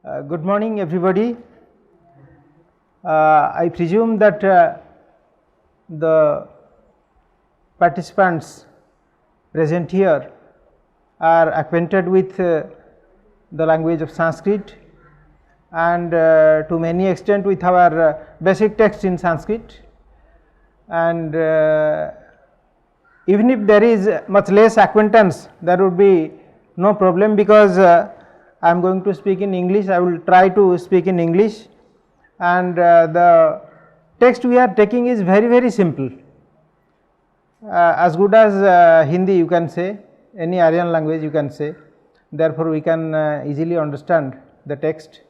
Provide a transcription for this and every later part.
Good morning, everybody. I presume that the participants present here are acquainted with the language of Sanskrit and to many extent with our basic text in Sanskrit, and even if there is much less acquaintance, there would be no problem, because I am going to speak in English. I will try to speak in English, and the text we are taking is very simple, as good as Hindi you can say, any Aryan language you can say. Therefore, we can easily understand the text.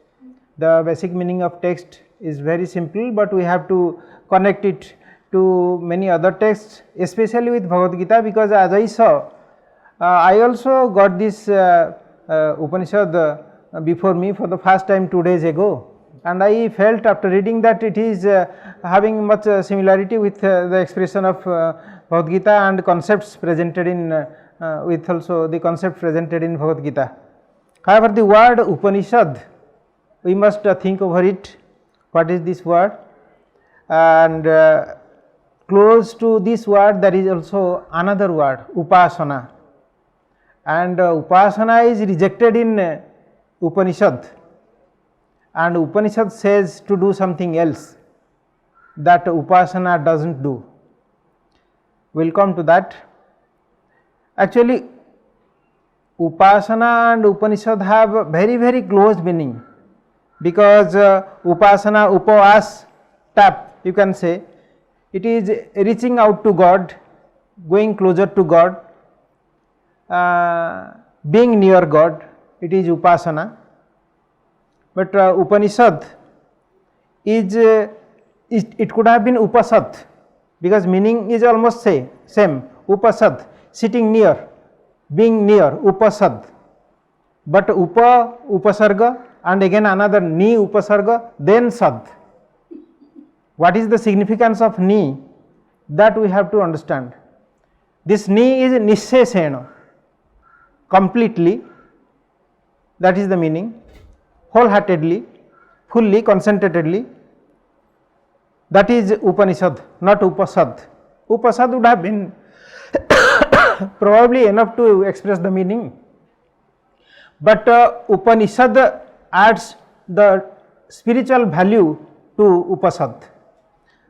The basic meaning of text is very simple, but we have to connect it to many other texts, especially with Bhagavad Gita, because as I saw, I also got this Upanishad before me for the first time 2 days ago, and I felt after reading that it is having much similarity with the expression of Bhagavad Gita and concepts presented in with also the concept presented in Bhagavad Gita. However, the word Upanishad, we must think over it. What is this word? And close to this word there is also another word, Upasana, and Upasana is rejected in Upanishad, and Upanishad says to do something else that Upasana does not do. We will come to that. Actually, Upasana and Upanishad have very close meaning, because Upasana, Upavas, tap you can say, it is reaching out to God, going closer to God, being near God, it is Upasana. But Upanishad is, it could have been Upasad, because meaning is almost same, Upasad, sitting near, being near, Upasad. But Upasarga, and again another Ni Upasarga, then Sad. What is the significance of Ni? That we have to understand. This Ni is Nishesena, completely, that is the meaning, wholeheartedly, fully, concentratedly. That is Upanishad, not Upasad. Upasad would have been probably enough to express the meaning, but Upanishad adds the spiritual value to Upasad.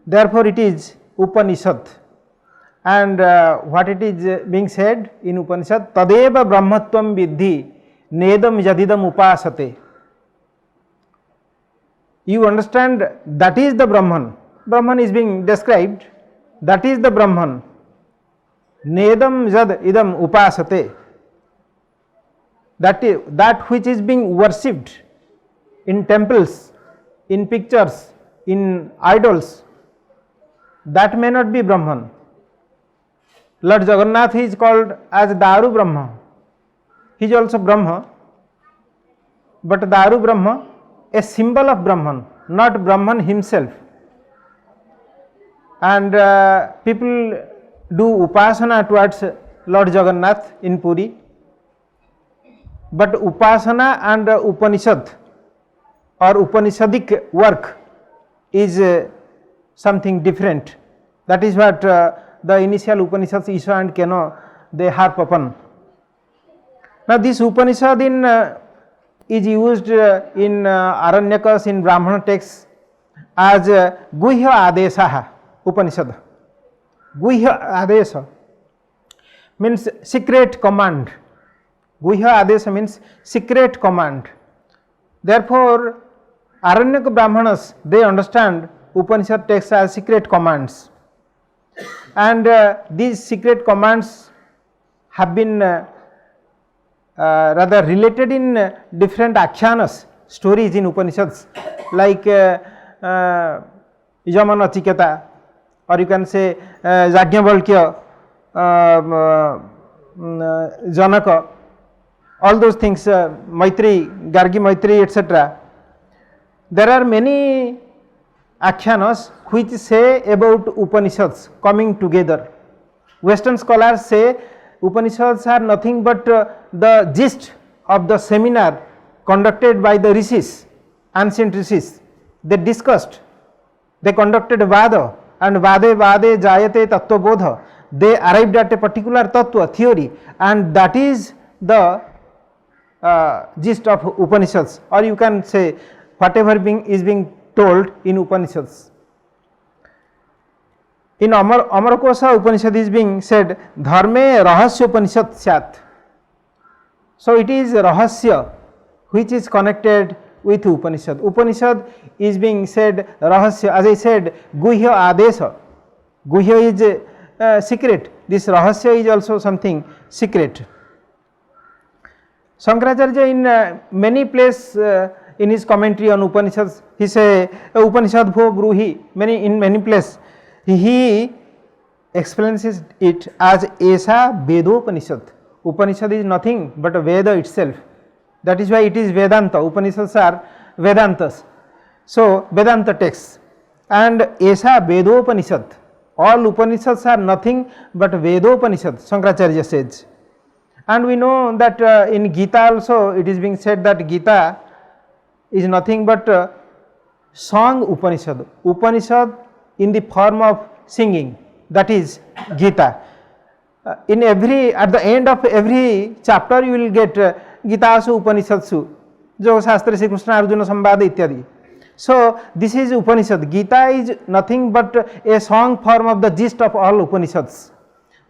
Therefore, it is Upanishad. And what it is being said in Upanishad, Tadeva Brahmatvam Vidhi Nedam Yadidam Upasate. You understand, that is the Brahman. Brahman is being described, that is the Brahman. Nedam Yad Idam Upasate. That which is being worshipped in temples, in pictures, in idols, that may not be Brahman. Lord Jagannath is called as Daru Brahma. He is also Brahma, but Daru Brahma, a symbol of Brahman, not Brahman himself. And people do Upasana towards Lord Jagannath in Puri, but Upasana and Upanishad or Upanishadic work is something different. That is what the initial Upanishads, Isha and Keno, they harp upon. Now, this Upanishad is used in Aranyakas, in Brahmana texts, as Guhya Adesaha Upanishad. Guhya Adesa means secret command. Guhya Adesa means secret command. Therefore, Aranyaka Brahmanas, they understand Upanishad texts as secret commands, and these secret commands have been rather related in different akhyanas, stories in Upanishads, like Yama Nachiketa, or you can say Yajnavalkya, Janaka, all those things, Maitri, Gargi Maitri, etc. There are many akhyanas which say about Upanishads coming together. Western scholars say Upanishads are nothing but the gist of the seminar conducted by the rishis, ancient rishis. They discussed, they conducted Vada, and Vade Vade Jayate Tattva Bodha. They arrived at a particular Tattva, theory, and that is the gist of Upanishads, or you can say whatever is being told in Upanishads. In Amarkosa Upanishad is being said, Dharme Rahasya Upanishad Syat. So it is Rahasya which is connected with Upanishad. Upanishad is being said Rahasya, as I said, Guhya Adesha. Guhya is secret, this Rahasya is also something secret. Shankaracharya in many places in his commentary on Upanishads, he say Upanishad bho bruhi, in many places he explains it as Esa Vedopanishad. Upanishad is nothing but a Veda itself. That is why it is Vedanta. Upanishads are Vedantas. So Vedanta texts, and Esa Vedopanishad. All Upanishads are nothing but Vedopanishad, Shankaracharya says. And we know that in Gita also it is being said that Gita is nothing but song Upanishad. Upanishad in the form of singing, that is Gita. At the end of every chapter you will get Gitasu Upanishadsu, Jo Shastra Sri Krishna Arjuna Sambada ityadi. So this is Upanishad. Gita is nothing but a song form of the gist of all Upanishads.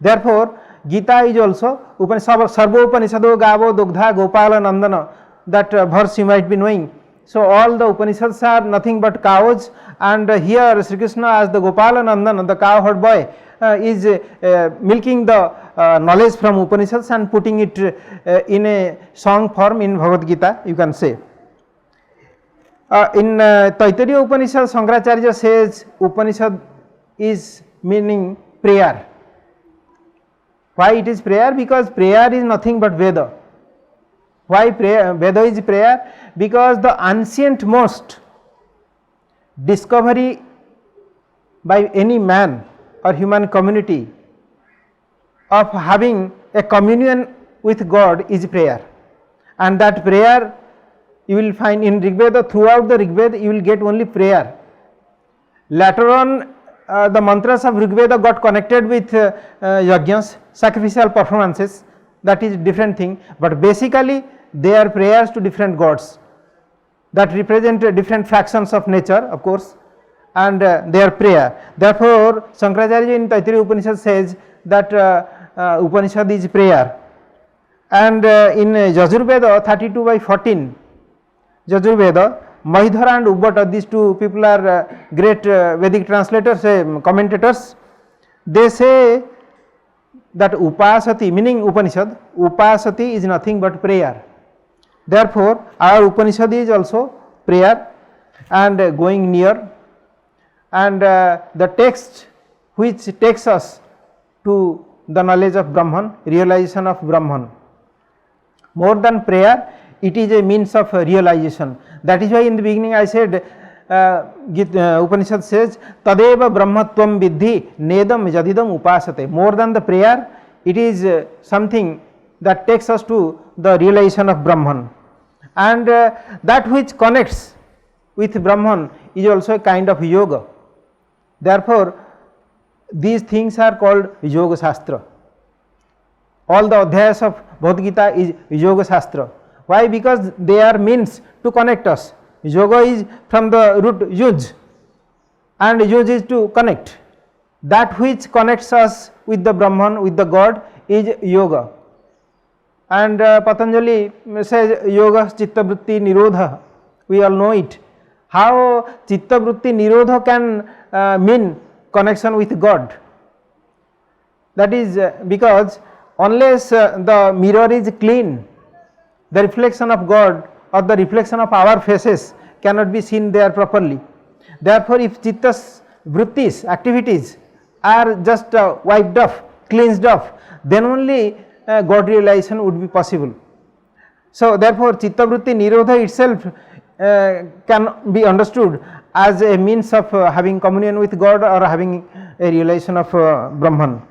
Therefore Gita is also Sarva Upanishado Gavo Dugdha Gopala Nandana, that verse you might be knowing. So all the Upanishads are nothing but cows, and here Sri Krishna as the Gopala Nandana, the cow herd boy, is milking the knowledge from Upanishads and putting it in a song form in Bhagavad Gita, you can say. In Taittiriya Upanishad, Shankaracharya says Upanishad is meaning prayer. Why it is prayer? Because prayer is nothing but Veda. Why prayer? Veda is prayer? Because the ancient most discovery by any man or human community of having a communion with God is prayer. And that prayer you will find in Rigveda, throughout the Rigveda you will get only prayer. Later on the mantras of Rigveda got connected with yajnas, sacrificial performances, that is different thing, but basically they are prayers to different gods that represent different fractions of nature, of course, and they are prayer. Therefore Shankaracharya in Taittiriya Upanishad says that Upanishad is prayer. And in Yajurveda 32/14, Yajurveda, Mahidhara and Ubbata, these two people are great Vedic translators, commentators. They say that Upasati, meaning Upanishad, Upasati is nothing but prayer. Therefore our Upanishad is also prayer and going near, and the text which takes us to the knowledge of Brahman, realization of Brahman. More than prayer, it is a means of realization. That is why in the beginning I said Upanishad says Tadeva Brahmatvam Vidhi Nedam Jadidam Upasate. More than the prayer, it is something that takes us to the realization of Brahman. And that which connects with Brahman is also a kind of yoga. Therefore these things are called Yoga Shastra. All the adhyayas of Bhagavad Gita is Yoga Shastra. Why? Because they are means to connect us. Yoga is from the root yuj, and yuj is to connect. That which connects us with the Brahman, with the God, is yoga. And Patanjali says yoga chitta vritti nirodha. We all know it. How chitta vritti nirodha can mean connection with God? That is because unless the mirror is clean, the reflection of God or the reflection of our faces cannot be seen there properly. Therefore if chitta's vrittis, activities are just wiped off, cleansed off, then only God realization would be possible. So therefore chitta vritti nirodha itself can be understood as a means of having communion with God or having a realization of Brahman.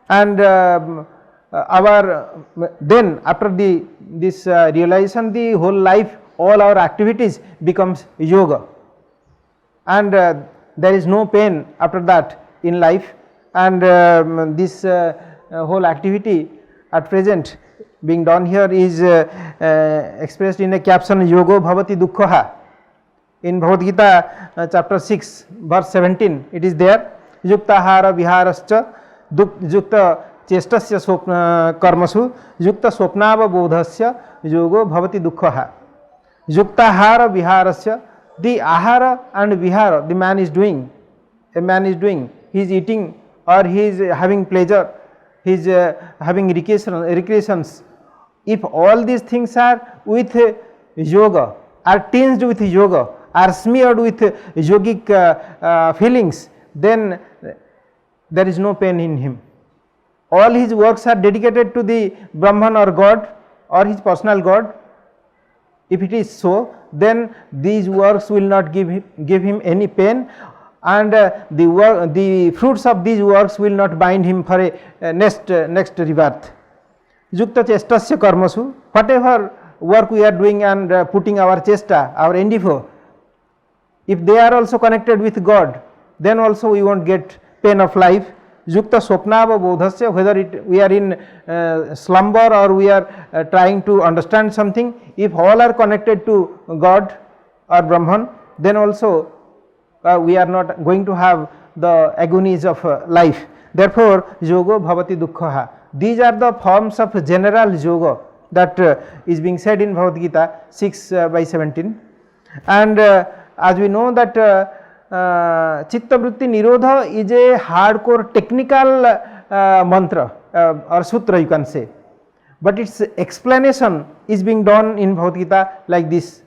And then after this realization, the whole life, all our activities becomes yoga, and there is no pain after that in life, and this whole activity at present being done here is expressed in a caption, Yogo Bhavati Dukkha. In Bhagavad Gita chapter 6 verse 17 it is there, Yuktahara viharascha yukta chestasya karmasu yukta swapnava bodhasya yogo bhavati dukkha. Yuktahara viharasya, the ahara and vihara the man is doing, a man is doing, he is eating or he is having pleasure, he is having recreations. If all these things are with yoga, are tinged with yoga, are smeared with yogic feelings, then there is no pain in him. All his works are dedicated to the Brahman or God or his personal God. If it is so, then these works will not give him any pain, and the fruits of these works will not bind him for a next rebirth. Yukta chestasya karmasu, whatever work we are doing and putting our chesta, our endeavor, if they are also connected with God, then also we won't get pain of life. Yukta swapnava bodhasya, whether we are in slumber or we are trying to understand something, if all are connected to God or Brahman, then also we are not going to have the agonies of life. Therefore, yoga bhavati dukkha. These are the forms of general yoga that is being said in Bhagavad Gita 6/17, and as we know that Chitta Vritti Nirodha is a hardcore technical mantra or sutra you can say, but its explanation is being done in Bhagavad Gita like this,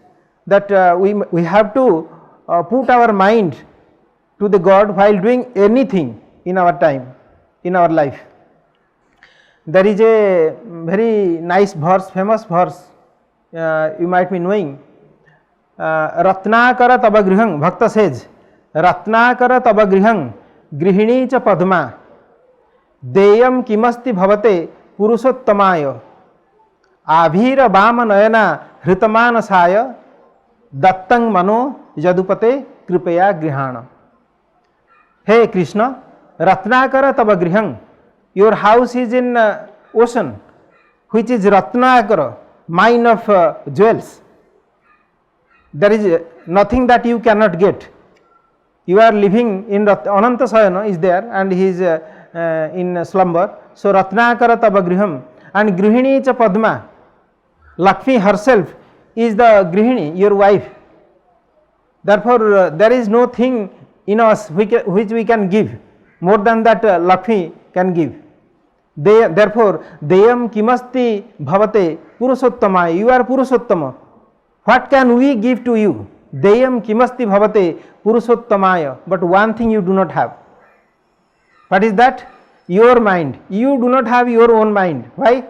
that we have to put our mind to the God while doing anything in our time, in our life. There is a very nice verse, famous verse, you might be knowing. Ratnakara tava griham, Bhakta says, Ratnakara tava griham, grihini cha padma, deyam kimasti bhavate purushottamaya, abhira bama nayana hritamana dattang mano yadupate kripaya grihana. Hey Krishna, Ratnakara tava griham, your house is in ocean, which is Ratnakara, mine of jewels. There is nothing that you cannot get. You are living in Ananta Sayana is there, and he is in slumber. So Ratnakara tava griham, and grihini cha padma, Lakshmi herself is the grihini, your wife. Therefore there is no thing in us which we can give more than that Lakshmi can give. Therefore deyam kimasti bhavate purushottama, you are Purushottama. What can we give to you? Deyam kimasti bhavate purushottamaya, but one thing you do not have. What is that? Your mind. You do not have your own mind. Why?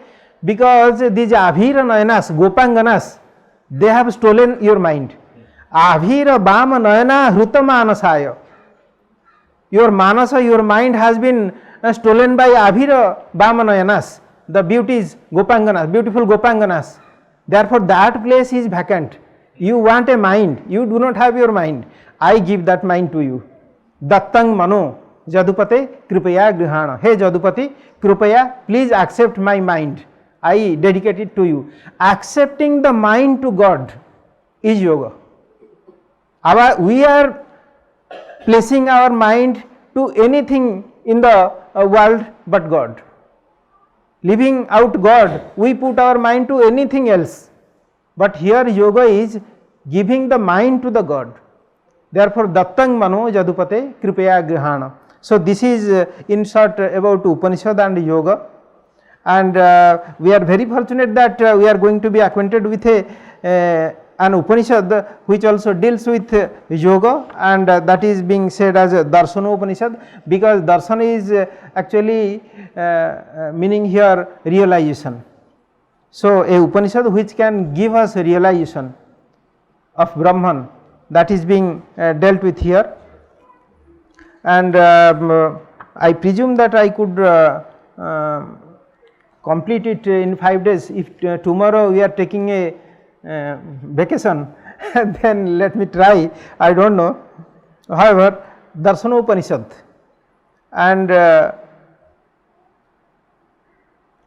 Because these avira nayanas, gopanganas, they have stolen your mind. Avira bama nayana hrutamanasaya. Your manasa, your mind has been stolen by avira bama nayanas, the beauties, gopanganas, beautiful gopanganas. Therefore that place is vacant. You want a mind, you do not have your mind. I give that mind to you. Dattang mano Jadupate kripaya grihana. Hey Jadupati, kripaya, please accept my mind. I dedicate it to you. Accepting the mind to God is yoga. We are placing our mind to anything in the world but God. Leaving out God, we put our mind to anything else. But here yoga is giving the mind to the God. Therefore, dattang mano jadupate kripaya grihana. So this is in short about Upanishad and yoga, and we are very fortunate that we are going to be acquainted with an Upanishad which also deals with yoga, and that is being said as Darshanopanishad, because darshan is actually meaning here realization. So a Upanishad which can give us a realization of Brahman, that is being dealt with here, and I presume that I could complete it in 5 days. If tomorrow we are taking a vacation, then let me try, I do not know. However, Darshanopanishad and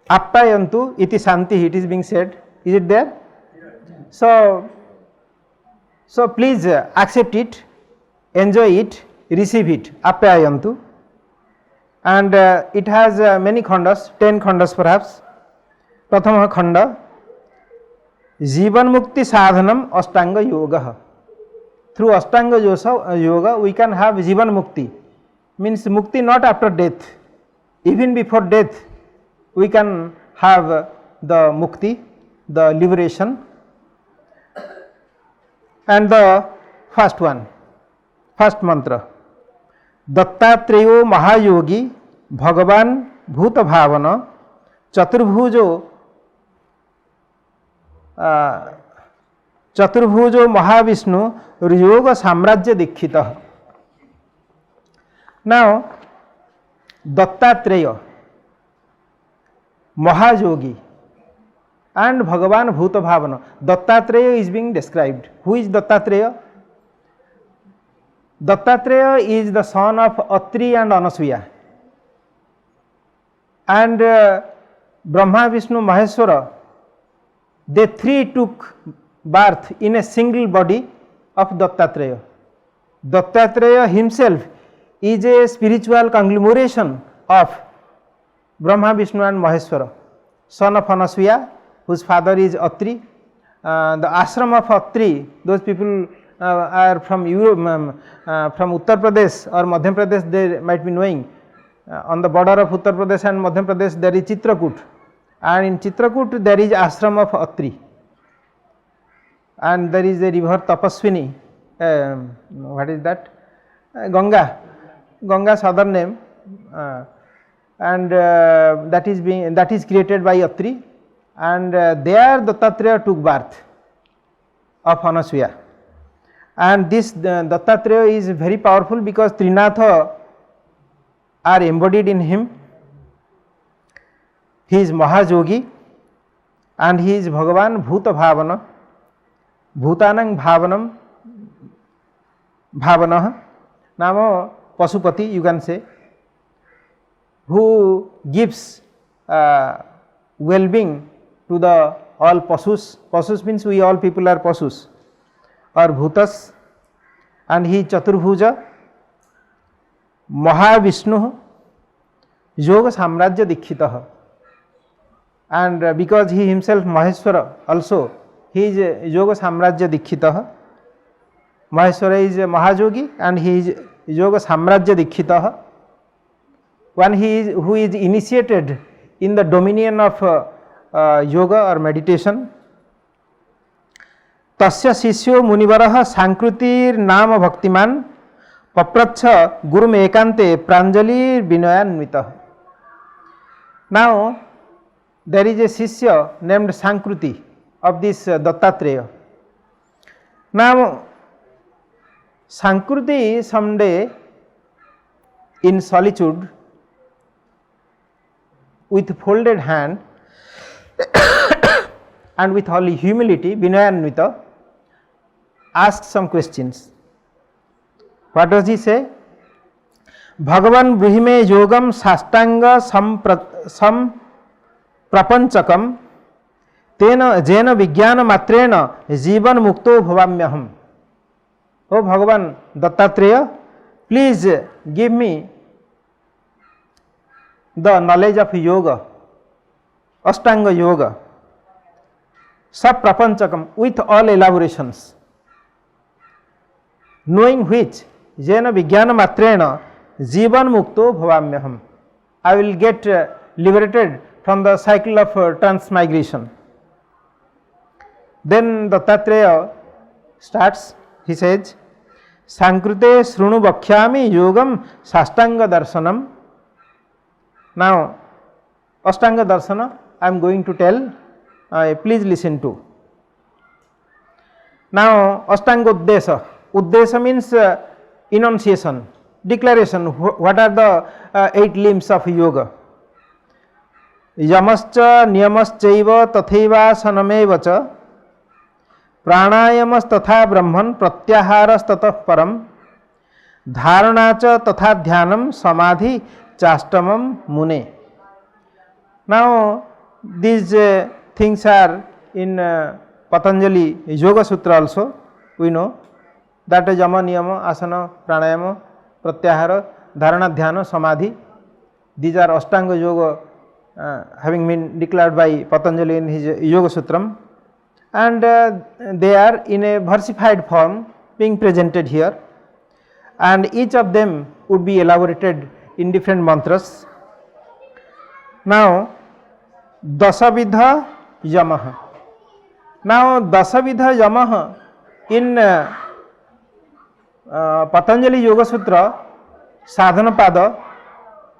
Appayantu iti Shanti, it is being said, is it there? So please accept it, enjoy it, receive it, Appayantu. And it has many khandas, 10 khandas perhaps. Prathamah Khandah, Jivan Mukti Sadhanam Ashtanga Yoga. Through Ashtanga Yoga we can have Jivan Mukti, means Mukti not after death, even before death we can have the Mukti, the liberation. And the first one, first mantra, Dattatreyo Mahayogi Bhagavan Bhuta Bhavana Chaturбhujo Mahavishnu Yoga Samrajya Dikkhita. Now, Dattatreya, Mahayogi and Bhagavan Bhuta Bhavana. Dattatreya is being described. Who is Dattatreya? Dattatreya is the son of Atri and Anasuya. And Brahma, Vishnu, Maheshwara, they three took birth in a single body of Dattatreya. Dattatreya himself is a spiritual conglomeration of Brahma, Vishnu and Maheshwara, son of Anasuya, whose father is Atri. The ashram of Atri, those people are from Europe, from Uttar Pradesh or Madhya Pradesh, they might be knowing. On the border of Uttar Pradesh and Madhya Pradesh there is Chitrakut, and in Chitrakut there is ashram of Atri, and there is a river Tapaswini, what is that? Ganga southern name, and that is created by Atri, and there Dattatreya took birth of Anasuya. And this Dattatreya is very powerful because Trinatha are embodied in him. He is Mahayogi and he is Bhagavan Bhuta Bhavana, Bhutanang Bhavanah, Namo Pasupati, you can say, who gives well-being to the all pasus. Pasus means we all people are pasus or bhutas, and he Chaturbhuja, Mahavishnu, Yoga Samrajya Dikkhitah. And because he himself Maheshwara also, he is Yoga Samrajya Dikkhitah. Maheshwara is Mahayogi and he is Yoga Samrajya Dikkhitah. One who is initiated in the dominion of yoga or meditation. Tasya Sishyo Munivaraha Sankrutir Nama Bhaktiman Papracha Gurum Ekante Pranjali Vinayanvita. Now, there is a Shishya named Sankruti of this Dattatreya. Now, Sankruti someday in solitude with folded hand and with all humility, Vinayanvita, asked some questions. What does he say? Bhagavan Brihime Yogam Sastanga Prapanchakam Tena Jena Vijnana Matrena Jivan Mukto Bhavamyaham. Oh Bhagavan Dattatreya, please give me the knowledge of yoga, Ashtanga Yoga, Saprapanchakam, with all elaborations, knowing which Jena Vijnana Matrena Jivan Mukto Bhavamyaham, I will get liberated from the cycle of transmigration. Then Dattatreya starts, he says, Sankrute Srunu Bhakhyami Yogam Sastanga Darshanam. Now, Ashtanga Darshana I am going to tell, please listen to. Now, Ashtanga Uddesha. Uddesha means enunciation, declaration, what are the 8 limbs of yoga. यमश्च नियमश्चैव तथैवासनमेव च प्राणायामस्तथा ब्रह्मन् प्रत्याहारस्ततः परम धारणा च तथा ध्यानम समाधि चाष्टमम मुने. Now these things are in Patanjali Yoga Sutra also. We know that yama, niyama, asana, pranayama, pratyahara, dharana, dhyana, samadhi. These are Ashtanga Yoga having been declared by Patanjali in his Yoga Sutram, and they are in a versified form being presented here, and each of them would be elaborated in different mantras. Now Dasavidha Yamaha. Now Dasavidha Yamaha in Patanjali Yoga Sutra Sadhanapada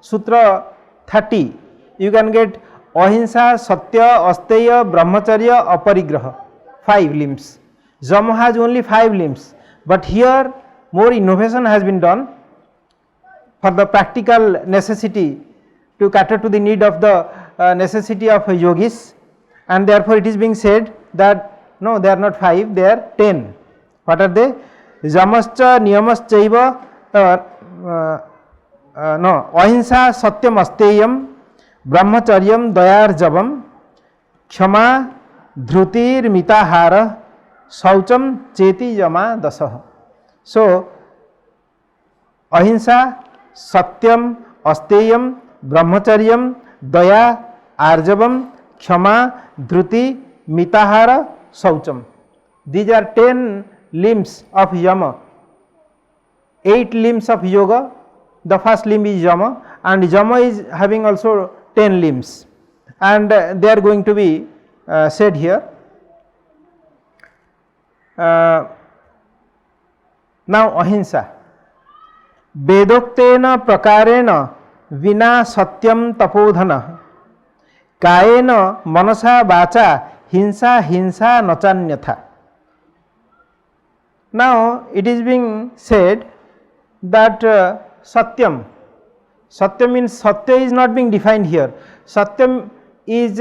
Sutra 30, you can get ahimsa, satya, astheya, brahmacharya, aparigraha, 5 limbs. Yama has only 5 limbs, but here more innovation has been done for the practical necessity to cater to the need of the necessity of yogis, and therefore it is being said that no, they are not 5, they are 10. What are they? Yamascha niyamaschaiva ahimsa, satyam, astheyam, brahmacharyam, dayarjavam, kshama, dhrutir, mitahara, saucham, cheti, yama, dasah. So ahimsa, satyam, astheyam, brahmacharyam, daya, arjavam, kshama, dhruti, mitahara, saucham. These are 10 limbs of yama, 8 limbs of yoga. The first limb is yama, and yama is having also 10 limbs, and they are going to be said here. Now ahimsa. Vedoktena prakarena vina satyam tapodhana kayena manasa vacha hinsa hinsa nachanyatha. Now it is being said that satyam means satya is not being defined here. Satyam is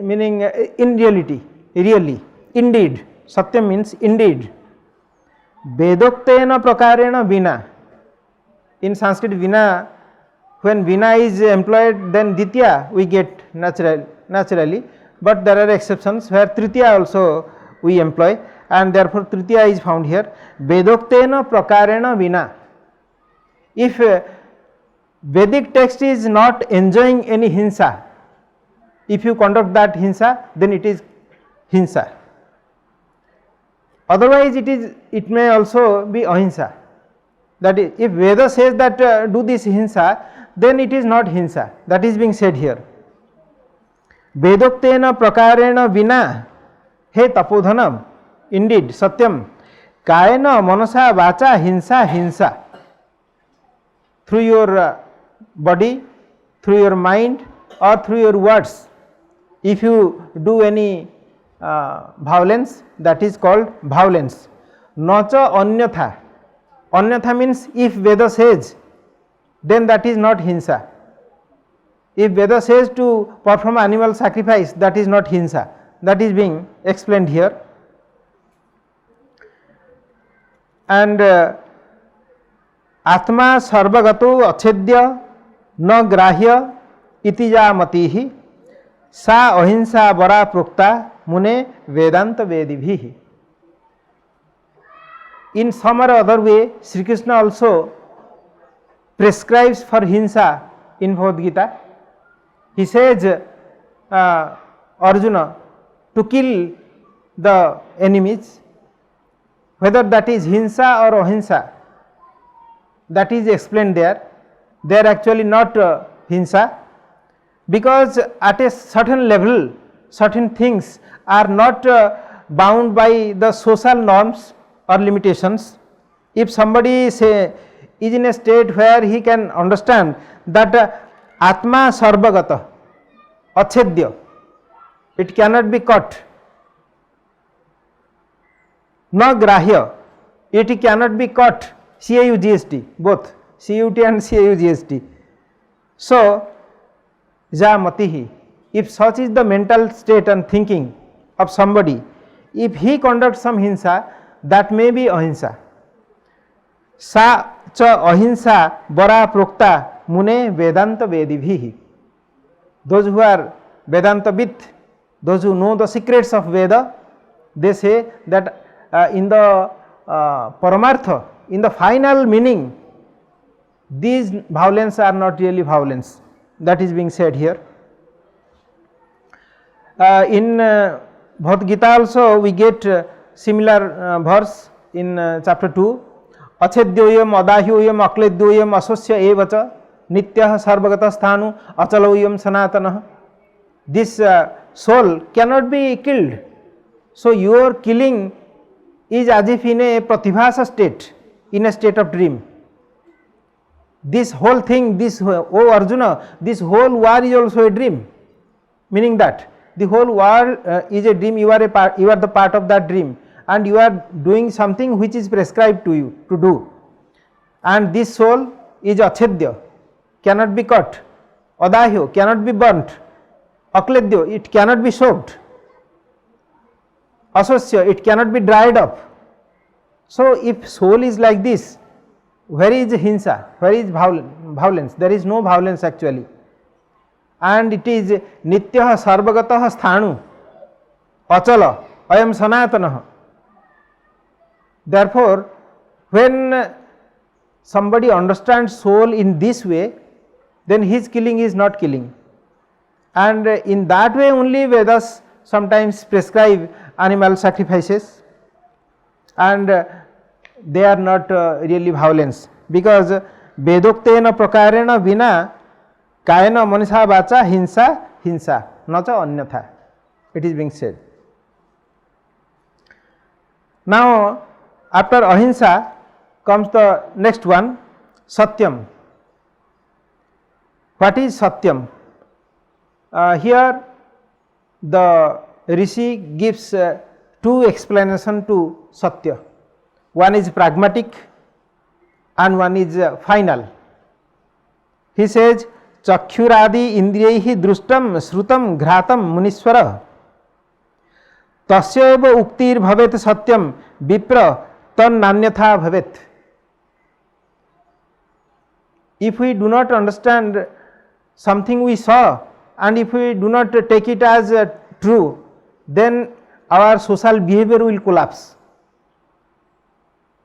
meaning in reality, really, indeed. Satyam means indeed. Vedoktena prakarena vina. In Sanskrit, vina, when vina is employed, then ditya we get naturally, but there are exceptions where tritiya also we employ, and therefore tritiya is found here. Vedoktena prakarena vina. If Vedic text is not enjoying any hinsa, if you conduct that hinsa, then it is hinsa. Otherwise it may also be ahimsa. That is, if Veda says that do this hinsa, then it is not hinsa. That is being said here. Vedoktena prakarena vina he tapodhanam, indeed satyam, kayena manasa vacha hinsa hinsa. Through your body, through your mind, or through your words, if you do any violence, that is called violence. Nacha anyatha. Anyatha means if Veda says, then that is not hinsa. If Veda says to perform animal sacrifice, that is not hinsa. That is being explained here. And atma sarvagato achedya na grahya itija matihi sa ahimsa vara prokta mune vedanta vedibhihi. In some or other way, Sri Krishna also prescribes for hinsa in Bhagavad Gita. He says Arjuna to kill the enemies, whether that is hinsa or ahimsa, that is explained there. They are actually not hinsa, because at a certain level, certain things are not bound by the social norms or limitations. If somebody say is in a state where he can understand that atma sarvagata achedya, it cannot be cut, na grahya, it cannot be cut, CAUGST, both CUT and CAUGST. So ja matihi. If such is the mental state and thinking of somebody, if he conducts some hinsa, that may be ahimsa. Sa cha ahimsa bara prokta mune vedanta vedibhihi. Those who are Vedanta Vid, those who know the secrets of Veda, they say that in the Paramartha, in the final meaning, these violence are not really violence. That is being said here. In Bhagavad Gita also we get similar verse in chapter 2. Achedyoyam adahyoyam akledyoyam asosya evacha nityah sarvagata sthanu achaloyam sanatanah. This soul cannot be killed. So your killing is as if in a pratibhasa state, in a state of dream. This whole thing, oh Arjuna, this whole war is also a dream, meaning that the whole war is a dream. You are the part of that dream, and you are doing something which is prescribed to you to do. And this soul is achedya, cannot be cut. Adahyo, cannot be burnt. Akledyo, it cannot be soaked. Asosya, it cannot be dried up. So if soul is like this, where is hinsa? Where is violence? There is no violence actually. And it is nityah sarvagatah sthanu achala ayam sanatanah. Therefore, when somebody understands soul in this way, then his killing is not killing. And in that way only Vedas sometimes prescribe animal sacrifices, and they are not really violence, because vedoktena prakarena vina kayana manisha vacha hinsa hinsa nacha anyatha, it is being said. Now after ahimsa comes the next one, satyam. What is satyam? Here the Rishi gives two explanations to satya. One is pragmatic and one is final. He says, Chakhyuradi indriyehi drustam srutam ghratam muniswara tasyeva uktir bhavet satyam vipra tan nanyatha bhavet. If we do not understand something we saw, and if we do not take it as true, then our social behavior will collapse.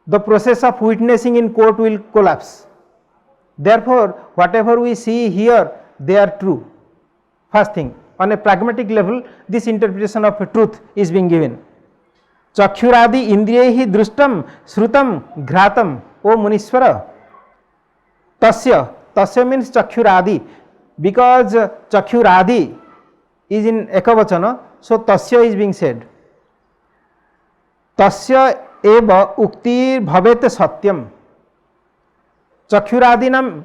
The process of witnessing in court will collapse. Therefore, whatever we see here, they are true. First thing, on a pragmatic level, this interpretation of truth is being given. Chakhyuradi indriyehi drustam srutam ghratam, O Muniswara. Tasya means Chakhyuradi, because Chakhyuradi is in ekavachana, so tasya is being said. Tasya eva uktir bhavet satyam. Chakhyuradinam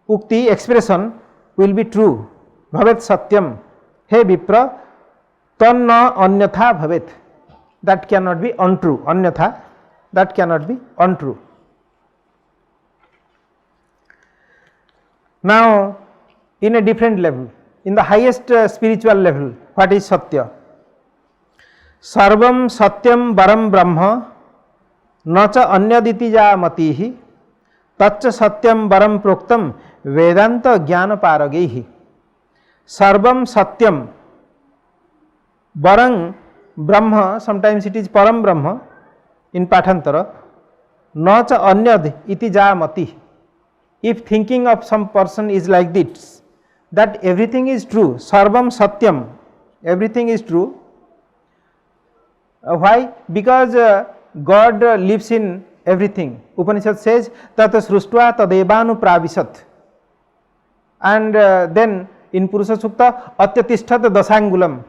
ukti expression will be true. Bhavet satyam. He Vipra, tanna anyatha bhavet. That cannot be untrue. Anyatha, that cannot be untrue. Now, in a different level, in the highest spiritual level, what is satya? Sarvam satyam varam brahma nacha anyaditi ja matihi tacha satyam varam proktam vedanta jnana paragehi. Sarvam satyam varam brahma, sometimes it is param brahma in Pathantara, nacha anyad iti ja matihi. If thinking of some person is like this, that everything is true, sarvam satyam, everything is true. Why? Because God lives in everything. Upanishad says, Tata sruštva tadevanu pravisat. And then in Purusha Sukta, atyatishtat dasangulam.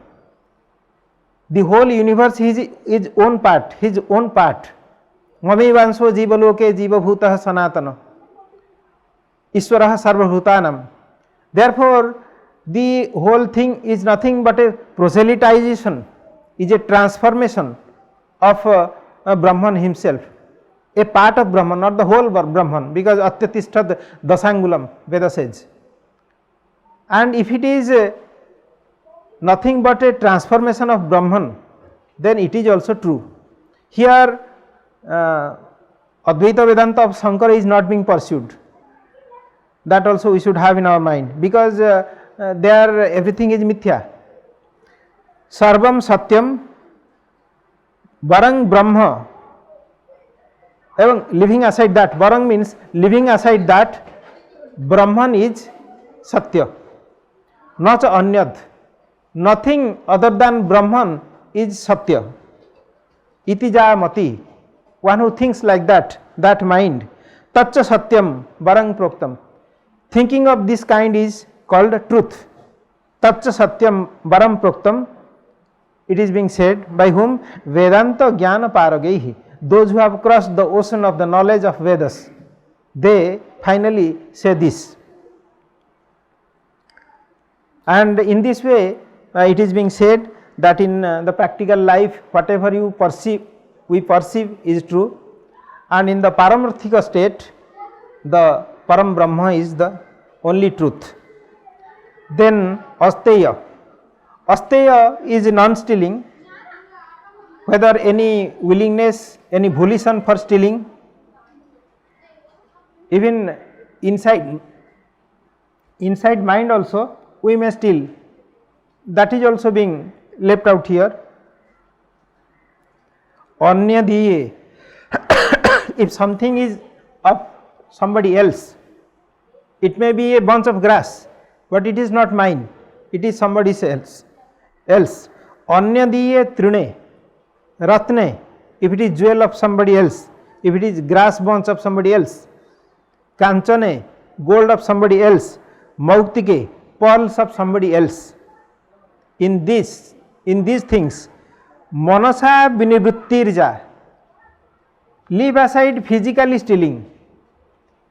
The whole universe is his own part, his own part. Mamivanso jivaloke jivabhutah sanatana. Ishwarah sarvabhutanam. Therefore, the whole thing is nothing but a proselytization, is a transformation of Brahman himself, a part of Brahman, not the whole Brahman, because atyatishtat dasangulam, Veda says. and if it is nothing but a transformation of Brahman, then it is also true. Here Advaita Vedanta of Shankara is not being pursued. That also we should have in our mind, because there everything is mithya. Sarvam satyam varang brahma. Even leaving aside that, varang means leaving aside that, Brahman is satya, not anyad. Nothing other than Brahman is satya. Iti mati. One who thinks like that, that mind, tacha satyam varang proktam. Thinking of this kind is called truth. Tacha satyam varam proktam. It is being said by whom? Vedanta jnana paragaihi. Those who have crossed the ocean of the knowledge of Vedas, they finally say this. And in this way, it is being said that in the practical life, whatever you perceive, we perceive is true, and in the paramarthika state, the Param Brahma is the only truth. Then astheya. Astheya is non-stealing, whether any willingness, any volition for stealing, even inside mind also we may steal, that is also being left out here. Anya diye. If something is of somebody else, it may be a bunch of grass, but it is not mine, it is somebody else. Anya diye trine. Ratne, if it is jewel of somebody else, if it is grass bunch of somebody else. Kanchane, gold of somebody else. Mautike, pearls of somebody else. In these things, manasa vinivrittirja. Leave aside physically stealing.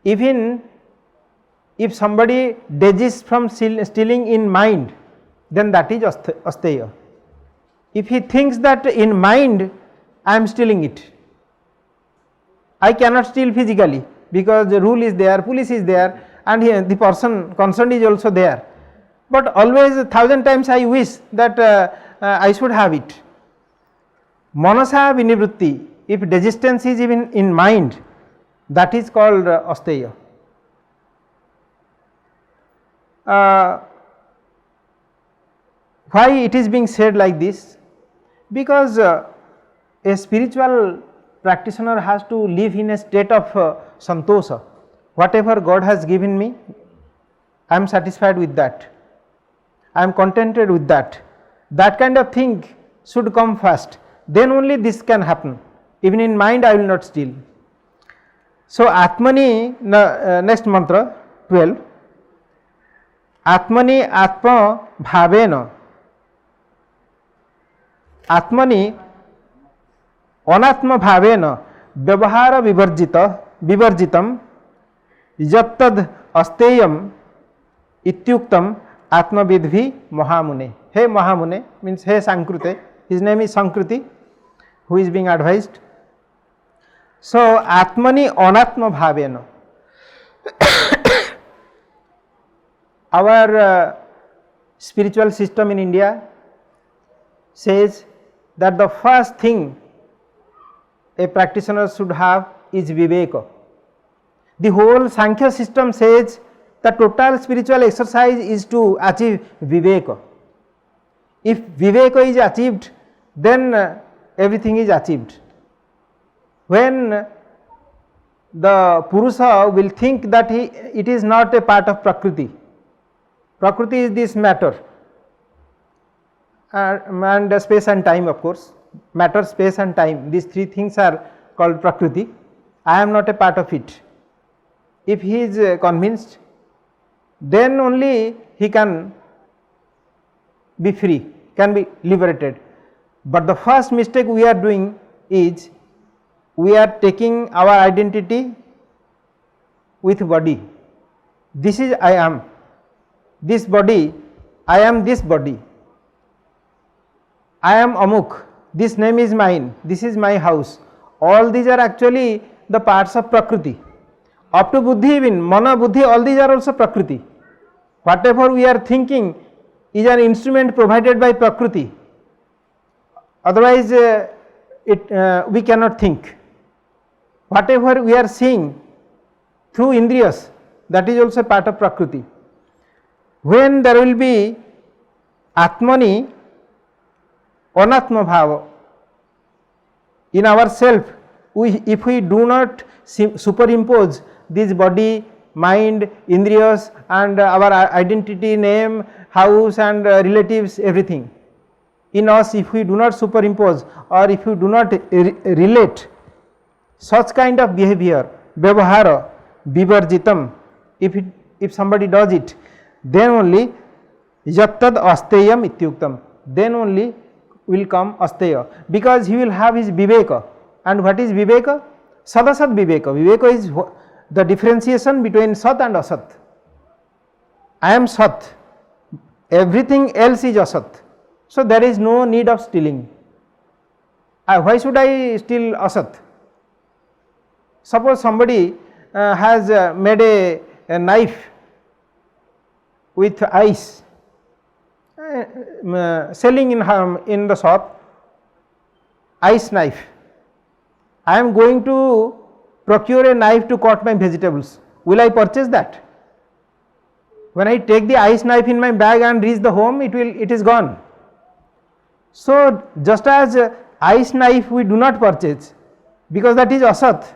Even if somebody desists from stealing in mind, then that is astheya. If he thinks that in mind I am stealing it, I cannot steal physically because the rule is there, police is there, and the person concerned is also there. But always 1,000 times I wish that I should have it. Manasa vinivritti, if desistance is even in mind, that is called astheya. Why it is being said like this? Because a spiritual practitioner has to live in a state of santosha. Whatever God has given me, I am satisfied with that. I am contented with that. That kind of thing should come first. Then only this can happen. Even in mind I will not steal. So Atmani, next mantra 12. Atmani atma bhavena. Atmani anatma bhavena vyavahara vivarjitam yattad astheyam ityuktam atmavidhi mahamune. Hey Mahamune means hey Sankrute. His name is Samkruthi, who is being advised. So Atmani anatma bhavena. Our spiritual system in India says that the first thing a practitioner should have is viveka. The whole Sankhya system says the total spiritual exercise is to achieve viveka. If viveka is achieved, then everything is achieved. When the Purusha will think that it is not a part of Prakriti. Prakriti is this matter and space and time, of course. Matter, space and time, these three things are called Prakriti. I am not a part of it. If he is convinced, then only he can be free, can be liberated. But the first mistake we are doing is we are taking our identity with body. This is I am. This body, I am this body. I am Amuk. This name is mine. This is my house. All these are actually the parts of Prakriti. Up to Buddhi even, Mana, Buddhi, all these are also Prakriti. Whatever we are thinking is an instrument provided by Prakriti, otherwise we cannot think. Whatever we are seeing through Indriyas, that is also part of Prakriti. When there will be Atmani, Anatma Bhava in ourself, if we do not superimpose this body, mind, Indriyas and our identity, name, house and relatives, everything in us, if we do not superimpose or if we do not relate such kind of behavior, vyavahara, vivarjitam, if somebody does it, then only yattad astheyam ityuktam, then only will come astheya, because he will have his viveka. And what is viveka? Sadasat viveka. Viveka is the differentiation between sat and asat. I am sat, everything else is asat, so there is no need of stealing. Why should I steal asat? Suppose somebody has made a knife with ice, selling in the shop, ice knife. I am going to procure a knife to cut my vegetables. Will I purchase that? When I take the ice knife in my bag and reach the home, it is gone. So just as ice knife we do not purchase, because that is asat.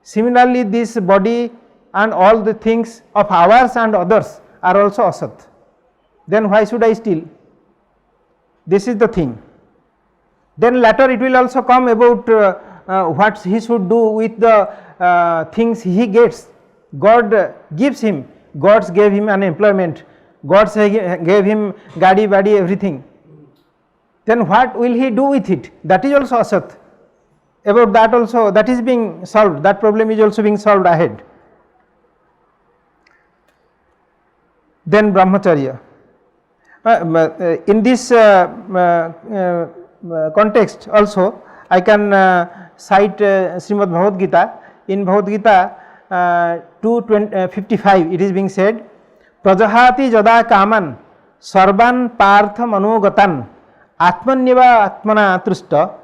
Similarly, this body and all the things of ours and others are also asat. Then why should I steal? This is the thing. Then later it will also come about what he should do with the things he gets. God gives him, God gave him an employment, God gave him gadi badi, everything. Then what will he do with it? That is also asat. About that also, that is being solved, that problem is also being solved ahead. Then brahmacharya. In this context also I can cite Srimad Bhagavad Gita. In Bhagavad Gita 2:55 it is being said, Prajahati jada kaman sarvan partha manogatan atmanyeva atmana tushta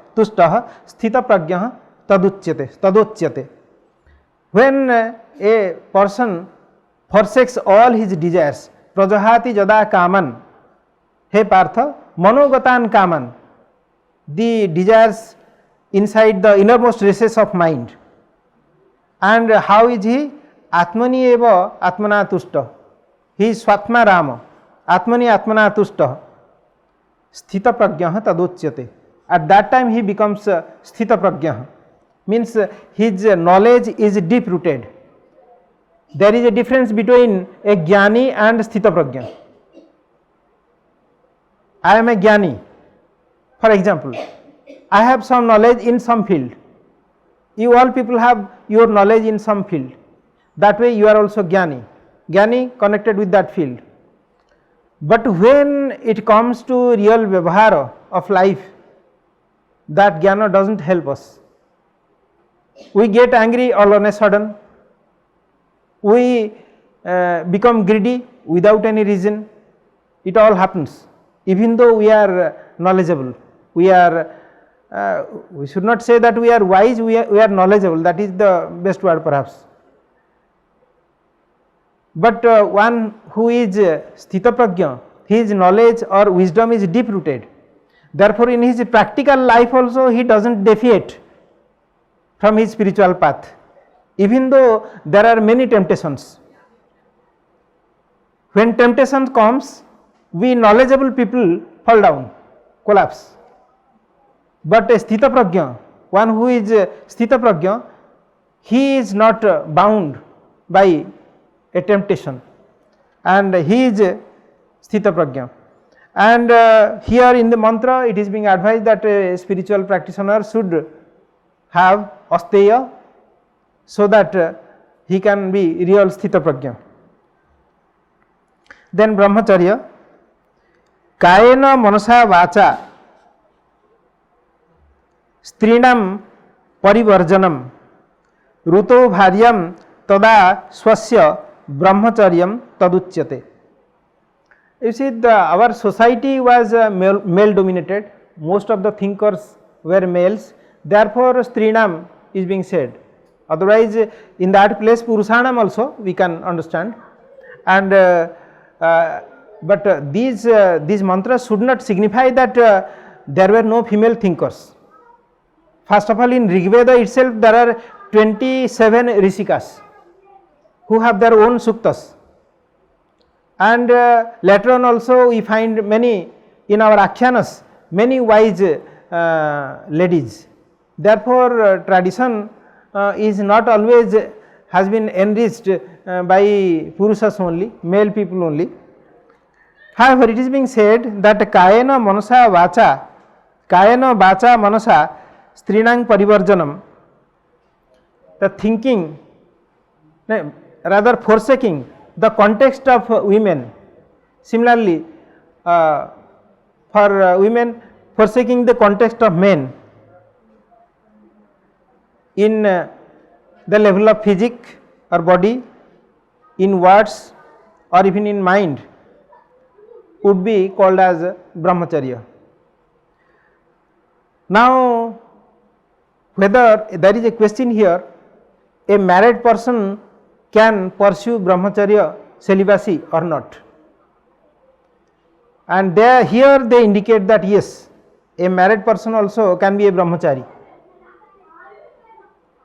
sthita prajnah taduchyate. When a person forsakes all his desires, Prajahati jada kaman, he partha, manogatan kaman, the desires inside the innermost recesses of mind. And how is he? Atmani eva atmana tushta. He is swatma rama. Atmani atmana tushta. Sthita prajnah taduchyate. At that time he becomes sthita prajnah. Means his knowledge is deep rooted. There is a difference between a jnani and sthita prajna. I am a jnani. For example, I have some knowledge in some field. You all people have your knowledge in some field. That way you are also jnani. Jnani connected with that field. But when it comes to real vyavahara of life, that jnana does not help us. We get angry all on a sudden. We become greedy without any reason. It all happens. Even though we are knowledgeable, we should not say that we are wise, we are knowledgeable, that is the best word perhaps. But one who is sthita prajna, his knowledge or wisdom is deep rooted. Therefore in his practical life also he does not deviate from his spiritual path, even though there are many temptations. When temptation comes, we knowledgeable people fall down, collapse. But a sthita prajna, one who is sthita prajna, he is not bound by a temptation, and he is sthita prajna. And here in the mantra it is being advised that a spiritual practitioner should have astheya, so that he can be real sthita prajna. Then brahmacharya, kayena manasa vacha strinam parivarjanam ruto bharyam tada swasya brahmacharyam taduchyate. You see, our society was male dominated, most of the thinkers were males, therefore Strinam is being said. Otherwise, in that place Purushanam also we can understand, and but these mantras should not signify that there were no female thinkers. First of all, in Rigveda itself there are 27 Rishikas who have their own suktas, and later on also we find many in our Akhyanas, many wise ladies. Therefore, tradition is not always has been enriched by Purushas only, male people only. However, it is being said that kayena manasa vacha manasa strinang parivarjanam, the thinking, rather forsaking the context of women. Similarly, for women, forsaking the context of men in the level of physique or body, in words or even in mind, would be called as brahmacharya. Now, whether there is a question here, a married person can pursue brahmacharya celibacy or not, and here they indicate that yes, a married person also can be a brahmachari.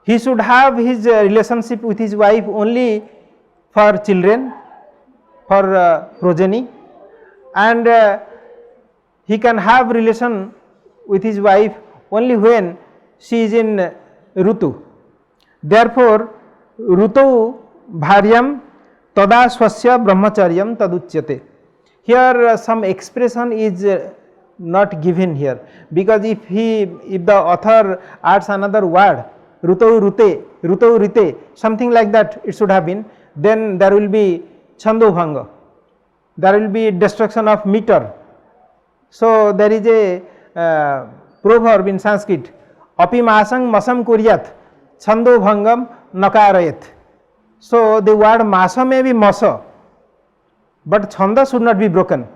He should have his relationship with his wife only for children, for progeny, and he can have relation with his wife only when she is in Rutu. Therefore, Rutu bharyam tada swasya brahmacharyam taduchyate. Here some expression is not given here, because if the author adds another word, Rutau rite, something like that it should have been, then there will be chandobhanga, there will be destruction of meter. So there is a proverb in Sanskrit, api masang masam kuryat chandobhangam nakarayat. So the word masa may be masa, but chanda should not be broken.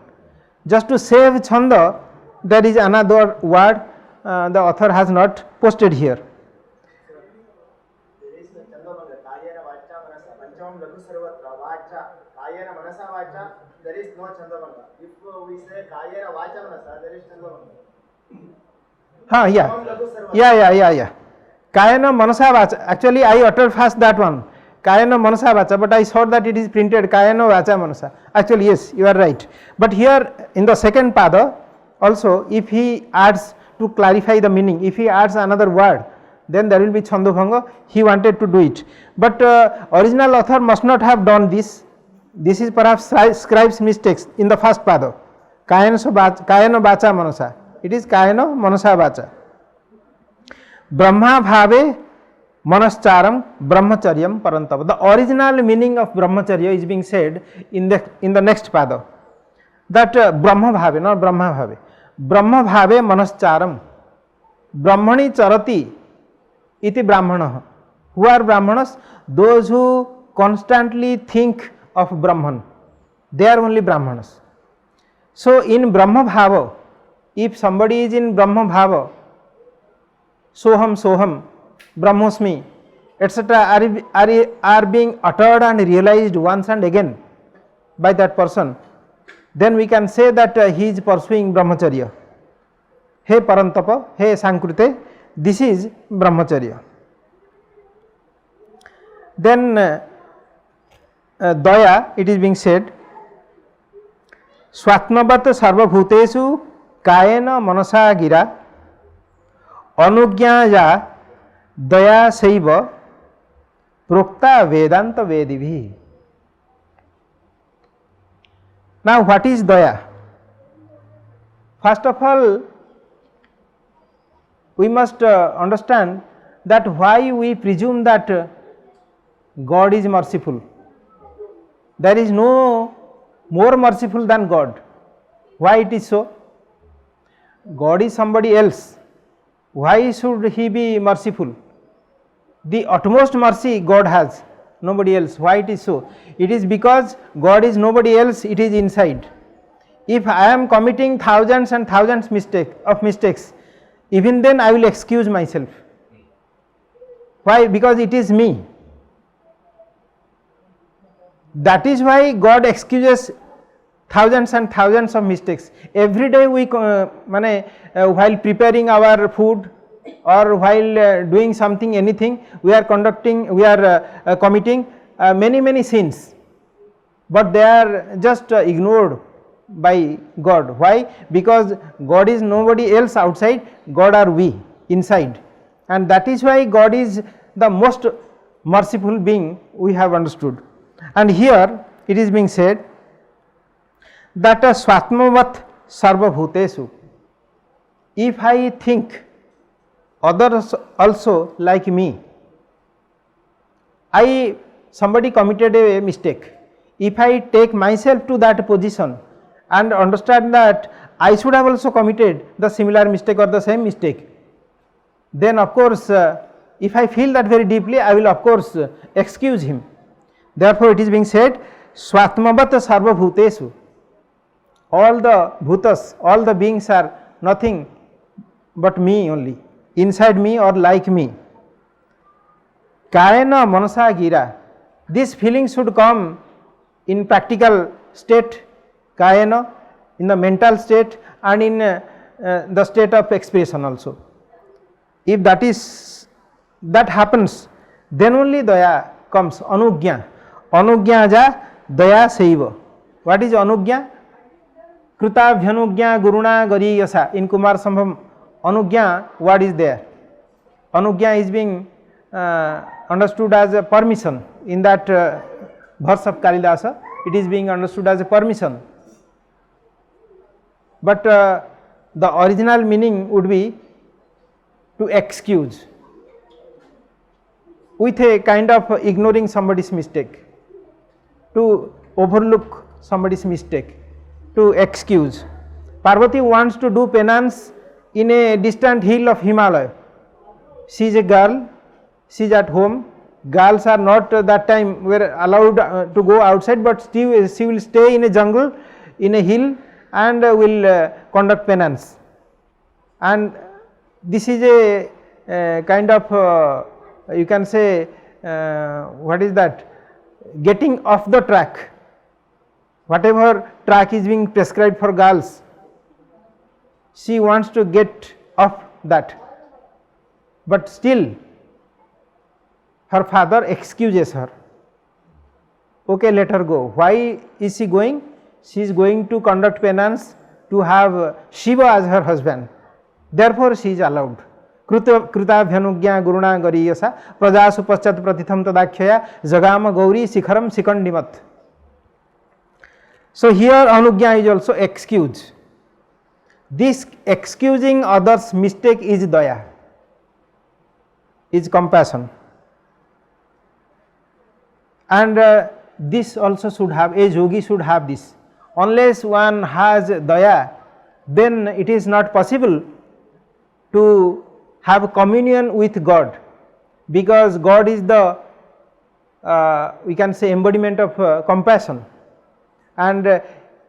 Just to save chanda, there is another word the author has not posted here. There is no chandabhanga. If we say kayena vacha manasa, there is chandabhanga. Yeah. Kayena manasa vacha. Actually, I uttered first that one. Kayena manasa vacha, but I saw that it is printed kayena vacha manasa. Actually, yes, you are right. But here in the second pada, also, if he adds to clarify the meaning, if he adds another word, then there will be chandabhanga. He wanted to do it, but original author must not have done this. This is perhaps scribe's mistakes in the first pada. Kayena vacha manasa. It is kayena manasa vacha. Brahma bhave manascharam brahmacharyam parantava. The original meaning of brahmacharya is being said in the next pada. That Brahma bhave, not Brahma bhave. Brahma bhave manascharam. Brahmani charati iti brahmana. Who are brahmanas? Those who constantly think of Brahman, they are only brahmanas. So in Brahma bhava, if somebody is in Brahma bhava, soham, brahmosmi, etc. are being uttered and realized once and again by that person, then we can say that he is pursuing brahmacharya. Hey Parantapa, hey Samkrute, this is brahmacharya. Then daya, it is being said, swatnavat sarvabhutesu kayena manasa gira anugyaya daya saiva prokta vedanta vedibhi. Now what is daya? First of all, we must understand that why we presume that God is merciful. There is no more merciful than God. Why it is so? God is somebody else. Why should he be merciful? The utmost mercy God has, nobody else. Why it is so? It is because God is nobody else, it is inside. If I am committing thousands and thousands mistakes, even then I will excuse myself. Why? Because it is me. That is why God excuses thousands and thousands of mistakes. Every day we while preparing our food or while doing something, anything, we are committing many sins, but they are just ignored by God. Why? Because God is nobody else outside, God are we inside, and that is why God is the most merciful being we have understood. And here it is being said that swatmavat sarva bhutesu, if I think others also like me, somebody committed a mistake, if I take myself to that position and understand that I should have also committed the similar mistake or the same mistake, then of course if I feel that very deeply, I will of course excuse him. Therefore it is being said swatmavat sarva bhutesu, all the bhutas, all the beings are nothing but me only, inside me or like me. Kayena manasa gira, this feeling should come in practical state, kayena, in the mental state and in the state of expression also. If that happens, then only daya comes, anugya. Anugya ja daya saiva. What is anugya? Krita bhyanugya guruna gariyasa. In Kumar Sambham, anugya, what is there? Anugya is being understood as a permission. In that verse of Kalidasa, it is being understood as a permission. But the original meaning would be to excuse, with a kind of ignoring somebody's mistake, to overlook somebody's mistake, to excuse. Parvati wants to do penance in a distant hill of Himalaya. She is a girl, she is at home. Girls are not that time were allowed to go outside, but still she will stay in a jungle, in a hill, and will conduct penance. And this is a kind of you can say what is that, getting off the track. Whatever track is being prescribed for girls, she wants to get off that, but still her father excuses her. Okay, let her go. Why is she going? She is going to conduct penance, to have Shiva as her husband. Therefore she is allowed. Krita bhyanugya guruna gariyasa prajasu paschat pratitham tadakhyaya jagama gauri sikharam sikandimat. So here anugya is also excuse. This excusing others' mistake is daya, is compassion. And this also should have, a yogi should have this. Unless one has daya, then it is not possible to have communion with God, because God is the we can say embodiment of compassion, and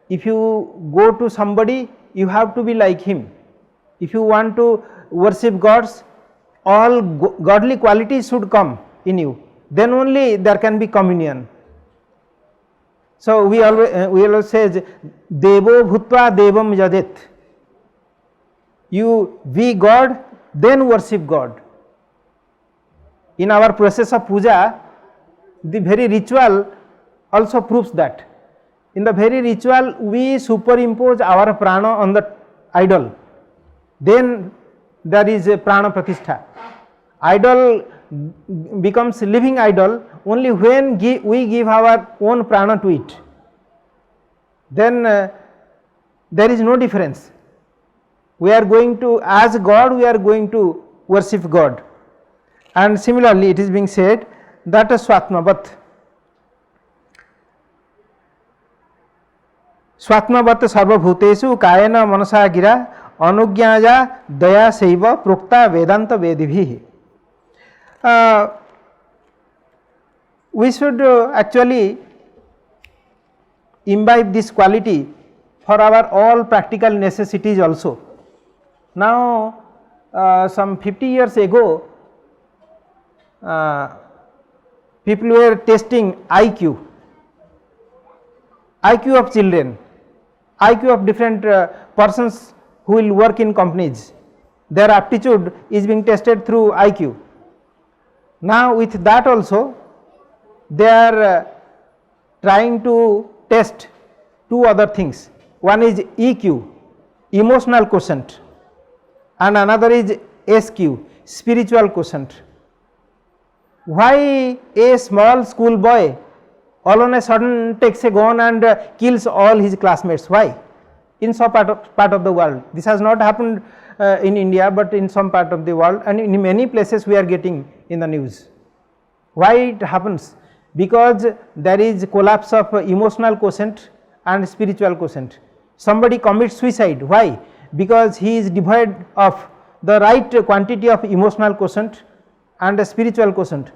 if you go to somebody, you have to be like him. If you want to worship gods, all godly qualities should come in you, then only there can be communion. So we always say devo bhutva devam yadet. You be God, then worship God. In our process of puja, the very ritual also proves that. In the very ritual, we superimpose our prana on the idol. Then there is a prana pratishtha. Idol becomes living idol only when we give our own prana to it. Then there is no difference. We are going to, as God, we are going to worship God. And similarly, it is being said that swatmavat sarva bhutesu kayena manasa gira anugyaja daya saiva prokta vedanta vedibhi. we should actually imbibe this quality for our all practical necessities also. Now, some 50 years ago, people were testing IQ of children, IQ of different persons who will work in companies. Their aptitude is being tested through IQ. Now, with that also they are trying to test two other things. One is EQ, emotional quotient, and another is SQ, spiritual quotient. Why a small school boy all on a sudden takes a gun and kills all his classmates? Why? In some part of the world. This has not happened in India, but in some part of the world, and in many places we are getting in the news. Why it happens? Because there is collapse of emotional quotient and spiritual quotient. Somebody commits suicide. Why? Because he is devoid of the right quantity of emotional quotient and spiritual quotient.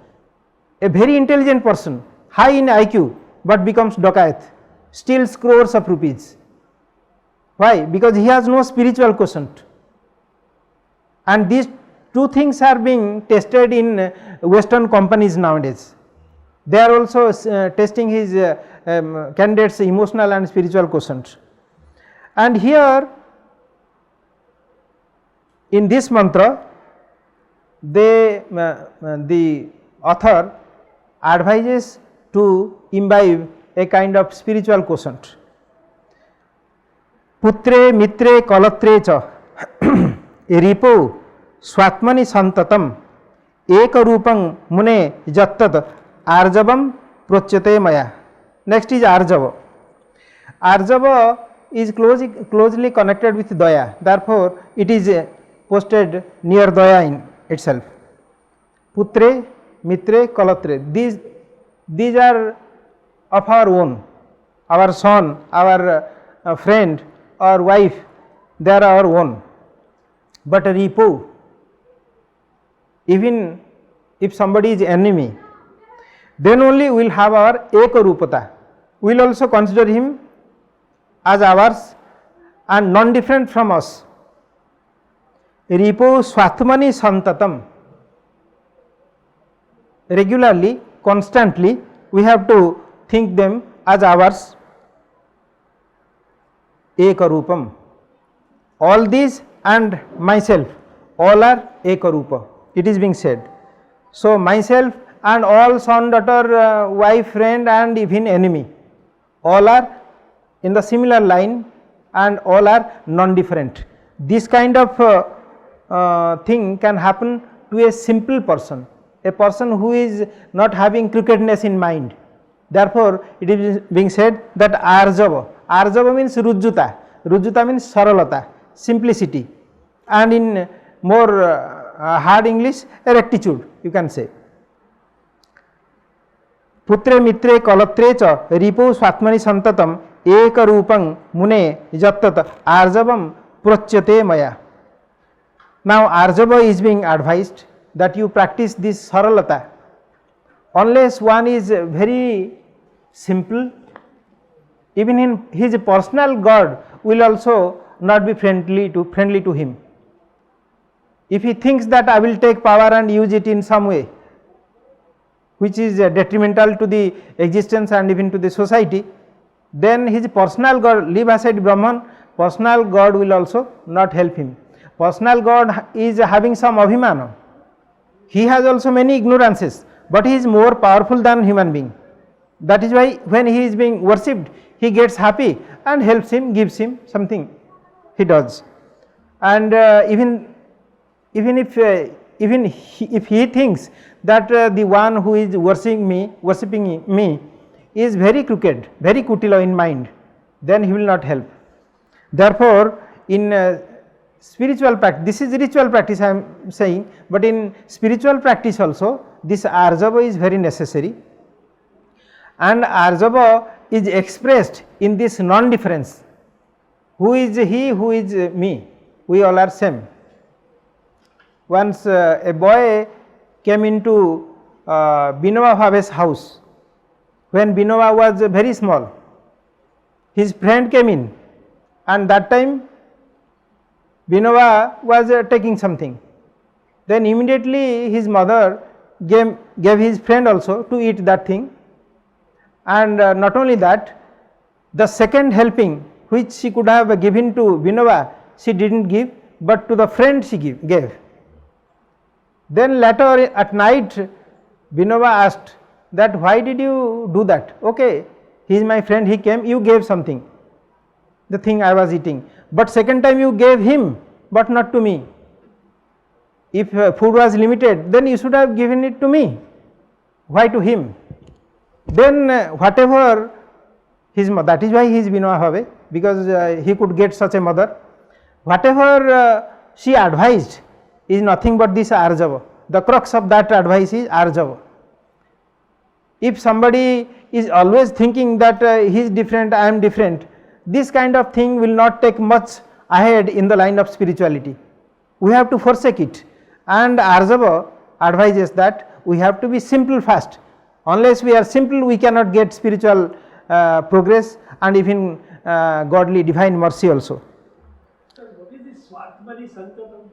A very intelligent person, high in IQ, but becomes dacoit, steals crores of rupees. Why? Because he has no spiritual quotient. And these two things are being tested in Western companies nowadays. They are also testing his candidates' emotional and spiritual quotient. And here in this mantra, the author advises to imbibe a kind of spiritual quotient. Putre mitre kalatre cha ripo swatmani santatam ekarupam mune jattat arjavam procyate maya. Next is arjava. Arjava is closely connected with daya, therefore it is posted near daya in itself. Putre, mitre, kalatre, these are of our own, our son, our friend or wife, they are our own. But ripu, even if somebody is enemy, then only we will have our ekarupata. We will also consider him as ours and non-different from us. Ripu swatmani santatam. Regularly, constantly, we have to think them as ours. Ekarupam. All these and myself, all are ekarupa. It is being said. So, myself and all son, daughter, wife, friend and even enemy, all are in the similar line and all are non-different. This kind of thing can happen to a simple person, a person who is not having crookedness in mind. Therefore, it is being said that arjava. Arjava means rujjuta. Rujjuta means saralata, simplicity, and in more hard English, rectitude, you can say. Putre mitre kalatre cha ripu swatmani santatam ekarupam mune jattat arjavam procyate maya. Now, arjava is being advised that you practice this saralata. Unless one is very simple, even in his personal God will also not be friendly to him. If he thinks that I will take power and use it in some way which is detrimental to the existence and even to the society, then his personal God, leave aside Brahman, personal God will also not help him. Personal God is having some abhimana. He has also many ignorances, but he is more powerful than human being. That is why when he is being worshipped, he gets happy and helps him, gives him something, he does. And even if he thinks that the one who is worshipping me is very crooked, very kutila in mind, then he will not help. Therefore, in spiritual practice, this is ritual practice I am saying, but in spiritual practice also this arjava is very necessary, and arjava is expressed in this non-difference. Who is he, who is me? We all are same. Once a boy came into Binoma Bhave's house when Vinova was very small. His friend came in, and that time Vinova was taking something. Then immediately his mother gave his friend also to eat that thing, and not only that, the second helping which she could have given to Vinova, she did not give, but to the friend she gave. Then later at night, Vinova asked that, why did you do that? Okay, he is my friend, he came, you gave something, the thing I was eating, but second time you gave him, but not to me. If food was limited, then you should have given it to me. Why to him? Then whatever his mother, that is why he is Vinova Bhave, because he could get such a mother. Whatever she advised is nothing but this Arjava. The crux of that advice is Arjava. If somebody is always thinking that he is different, I am different, this kind of thing will not take much ahead in the line of spirituality. We have to forsake it, and Arjava advises that we have to be simple first. Unless we are simple, we cannot get spiritual progress and even godly divine mercy also. Sir, what is this Swatmani Santatam?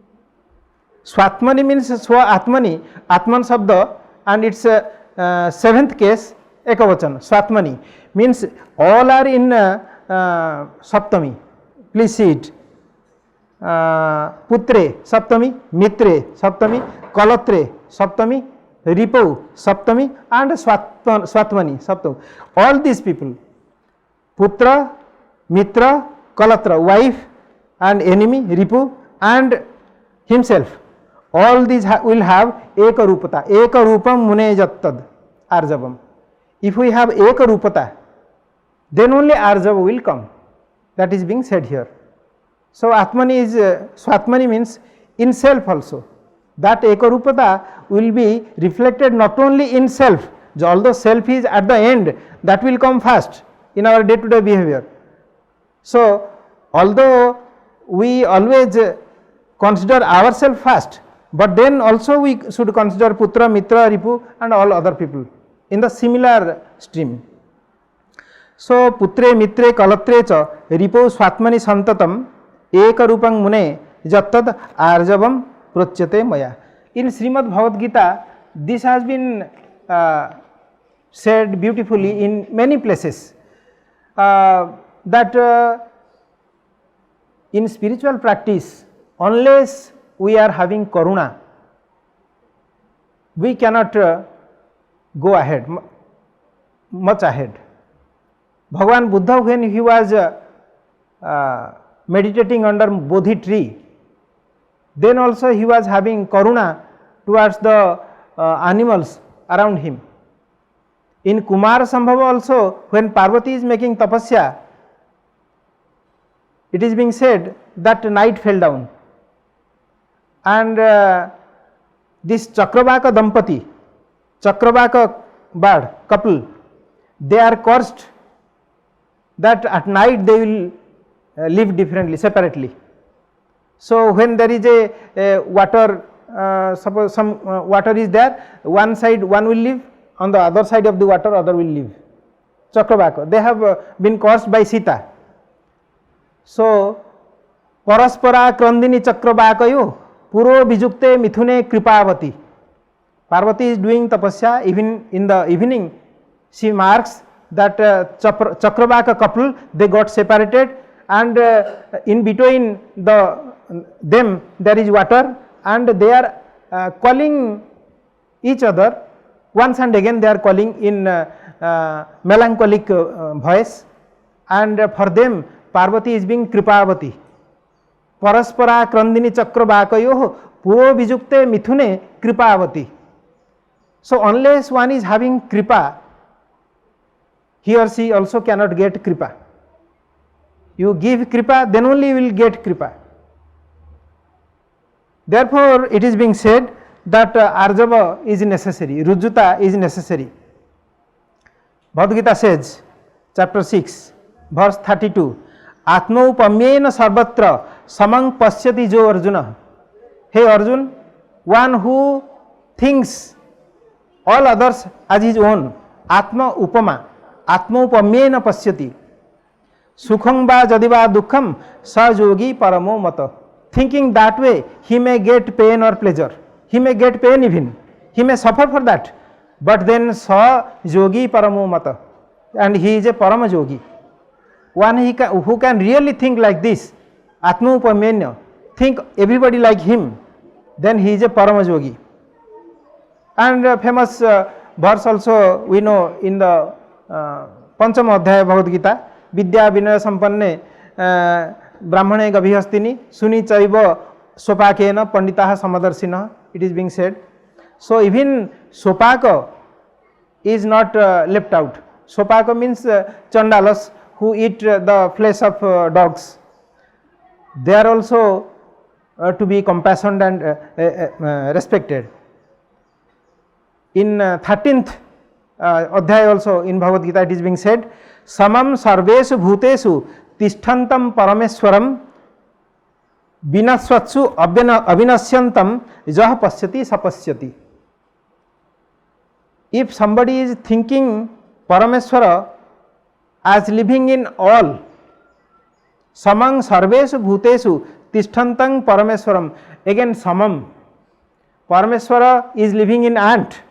Swatmani means Swa Atmani, Atman Sabda, and its seventh case Ekavachan. Swatmani means all are in Saptami. Please see it. Putre Saptami, Mitre Saptami, Kalatre Saptami, Ripu Saptami, and Swatmani Saptami. All these people, Putra, Mitra, Kalatra, wife and enemy, Ripu, and himself, all these will have Ekarupata. Ekarupam Mune Jattad Arjavam. If we have Ekarupata, then only Arjava will come. That is being said here. So Atmani is Swatmani means in self also. That Ekarupata will be reflected not only in self, although self is at the end, that will come first in our day to day behavior. So although we always consider ourselves first, but then also we should consider Putra, Mitra, Ripu and all other people in the similar stream. So Putre, Mitre, Kalatre cha Ripu Swatmani Santatam Ekarupam Mune Jattad Arjavam Prochate Maya. In Srimad Bhagavad Gita, this has been said beautifully in many places, that in spiritual practice, unless we are having karuna, we cannot go ahead, much ahead. Bhagavan Buddha, when he was meditating under Bodhi tree, then also he was having karuna towards the animals around him. In Kumara Sambhava also, when Parvati is making tapasya, it is being said that night fell down, and this Chakravaka Dampati, Chakravaka bird couple, they are cursed that at night they will live differently, separately. So when there is a water, suppose some water is there, one side one will live, on the other side of the water other will live. Chakravaka, they have been caused by Sita. So Paraspara Krandini Chakravakayo Puro Bijukte Mithune Kripavati. Parvati is doing tapasya, even in the evening she marks that Chakravaka couple, they got separated, and in between them there is water, and they are calling each other once and again, they are calling in melancholic voice, and for them Parvati is being Kripavati. Paraspara Krandini Chakravakayo Puro Bijukte Mithune Kripavati. So unless one is having Kripa, he or she also cannot get Kripa. You give Kripa, then only you will get Kripa. Therefore, it is being said that Arjava is necessary, Rujuta is necessary. Bhagavad Gita says, chapter 6, verse 32, Atmaupamyena sarvatra samang pasyati jo Arjuna. Hey Arjun, one who thinks all others as his own, Atma Upama, आत्मोपम्येन पश्यति सुखं वा यदि वा दुःखं स योगी परमो मत. Thinking that way, he may get pain or pleasure, he may get pain even, he may suffer for that, but then sa yogi paramo mata, and he is a parama yogi. One who can really think like this, atma upamenya, think everybody like him, then he is a parama yogi. And famous verse also we know in the Panchama Adhyaya Bhagavad Gita, Vidya Vinaya Sampanne Brahmane Gabhihastini Suni Chaiva Sopakena Panditaha Samadarshina, it is being said. So even Sopaka is not left out. Sopaka means Chandalas who eat the flesh of dogs. They are also to be compassionate and respected. In 13th Adhyaya also in Bhagavad Gita it is being said, Samam Sarvesu Bhutesu Tishthantam Parameswaram Vinaswatsu Avinasyantam Jah Pasyati Sapasyati. If somebody is thinking Parameswara as living in all, Samang Sarvesu Bhutesu Tishthantam Parameswaram, again Samam, Parameswara is living in ant,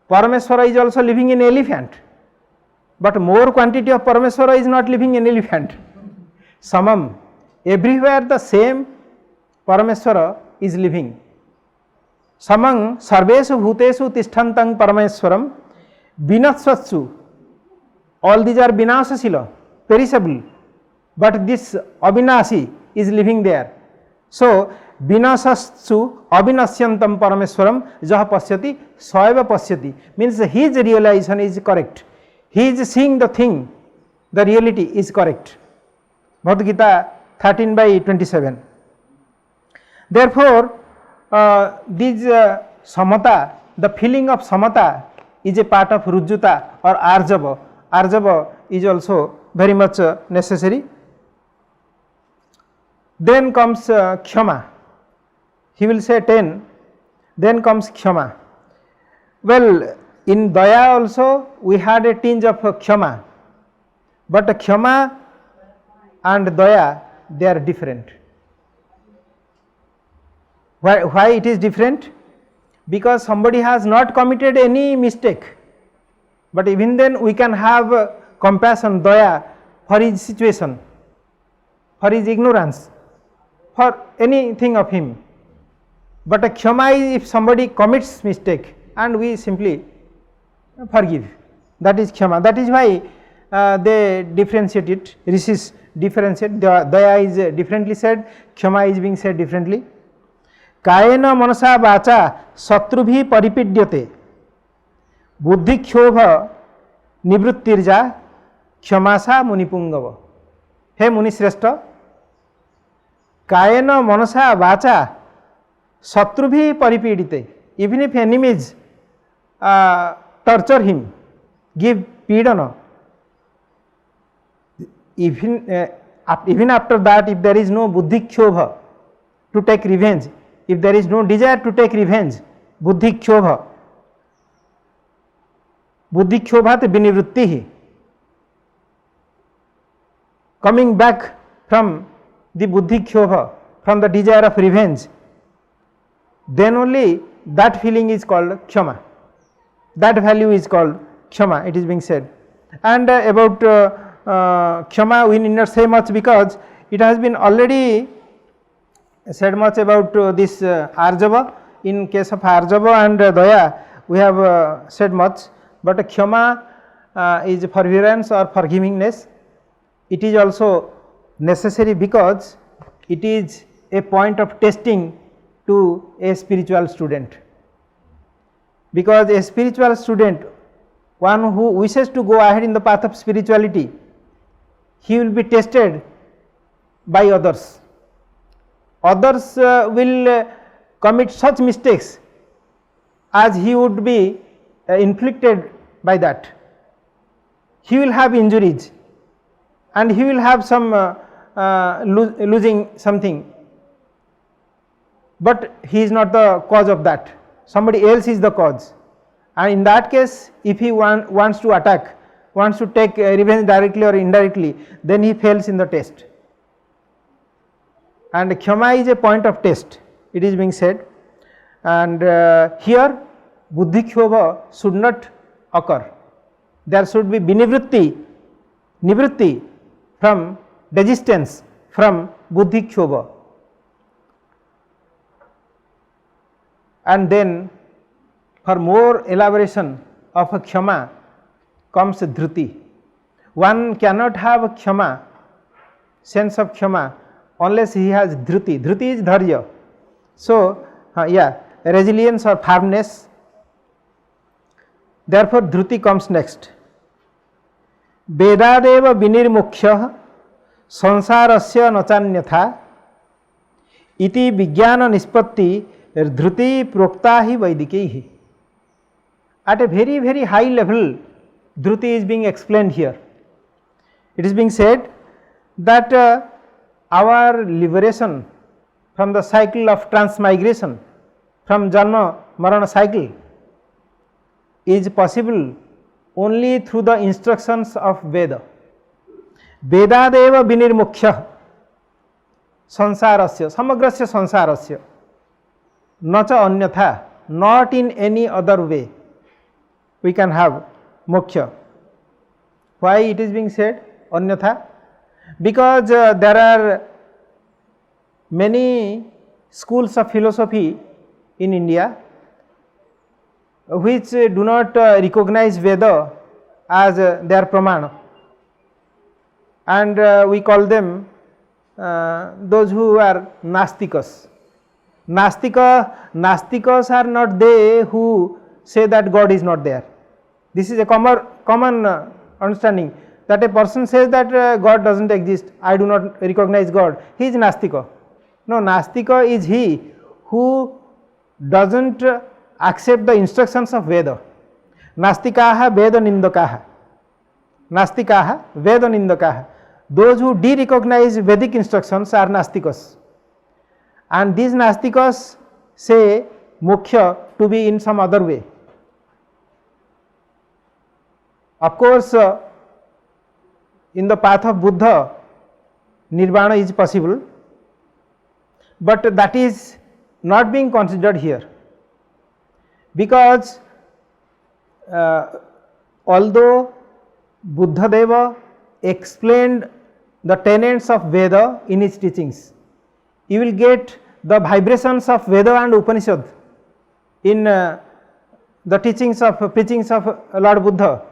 Parameswara is also living in elephant, but more quantity of Parameswara is not living in elephant. Samam, everywhere the same Parameswara is living. Samang sarvesu bhutesu tishthantam parameswaram vinasvatsu, all these are vinasasila, perishable, but this avinasi is living there. So vinasatsu avinasyantam parameswaram jah pasyati saeva pasyati, means his realization is correct, he is seeing the thing, the reality is correct. Bhagavad Gita 13/27. Therefore this samata, the feeling of samata is a part of rujjuta or arjava. Arjava is also very much necessary. Then comes kshama, he will say 10, then comes kshama. Well, in daya also we had a tinge of kshama, but kshama and daya, they are different. Why it is different? Because somebody has not committed any mistake, but even then we can have compassion, daya for his situation, for his ignorance, for anything of him. But a kshama is if somebody commits mistake and we simply forgive, that is kshama. That is why they differentiate it, rishis differentiate, daya is differently said, kshama is being said differently. Kayena manasa vacha satrubhi paripidyate buddhi kshobha nivrittirja kshamasa munipungava. He Munishrestha, Kayena manasa vacha satrubhi paripidite, even if enemies torture him, give pidana, even after that, if there is no buddhi kshobha to take revenge, if there is no desire to take revenge, buddhi kshobha kshobat vinivrittihi, coming back from the buddhi kshobha, from the desire of revenge, then only that feeling is called kshama, that value is called kshama, it is being said. And about kshama we need not say much because it has been already said much about this arjava. In case of arjava and daya we have said much, but kshama is forbearance or forgivingness. It is also necessary because it is a point of testing to a spiritual student, because a spiritual student, one who wishes to go ahead in the path of spirituality, he will be tested by others. Others will commit such mistakes as he would be inflicted by that. He will have injuries and he will have some losing something, but he is not the cause of that, somebody else is the cause. And in that case, if he wants to attack wants to take revenge directly or indirectly, then he fails in the test. And kshama is a point of test, it is being said. And here buddhi kshobha should not occur. There should be nivritti from desistance from buddhi kshobha. And then for more elaboration of a kshama comes dhruti. One cannot have a kshama, sense of kshama, unless he has dhruti. Dhruti is dharya. So, resilience or firmness. Therefore, dhruti comes next. Vedadeva vinirmukhyah sansarasya nachanyatha iti vijnana nispatti dhruti prokta hi vaidikaihi. At a very, very high level, dhruti is being explained here. It is being said that our liberation from the cycle of transmigration, from janma marana cycle, is possible only through the instructions of Veda. Vedadeva vinirmukhyah sansarasya, samagrasya sansarasya, nacha anyatha, not in any other way we can have moksha. Why it is being said anyatha? Because there are many schools of philosophy in India which do not recognize Veda as their pramana, and we call them those who are nastikas. Nastikas are not they who say that God is not there. This is a common understanding, that a person says that God does not exist, I do not recognize God, he is nastika. No, nastika is he who does not accept the instructions of Veda. Nastikaha Veda nindakaha. Nastikaha Veda nindakaha. Those who de-recognize Vedic instructions are nastikas. And these nastikas say moksha to be in some other way. Of course, in the path of Buddha, nirvana is possible, but that is not being considered here, because although Buddha Deva explained the tenets of Veda in his teachings, you will get the vibrations of Veda and Upanishad in the teachings of preachings of Lord Buddha.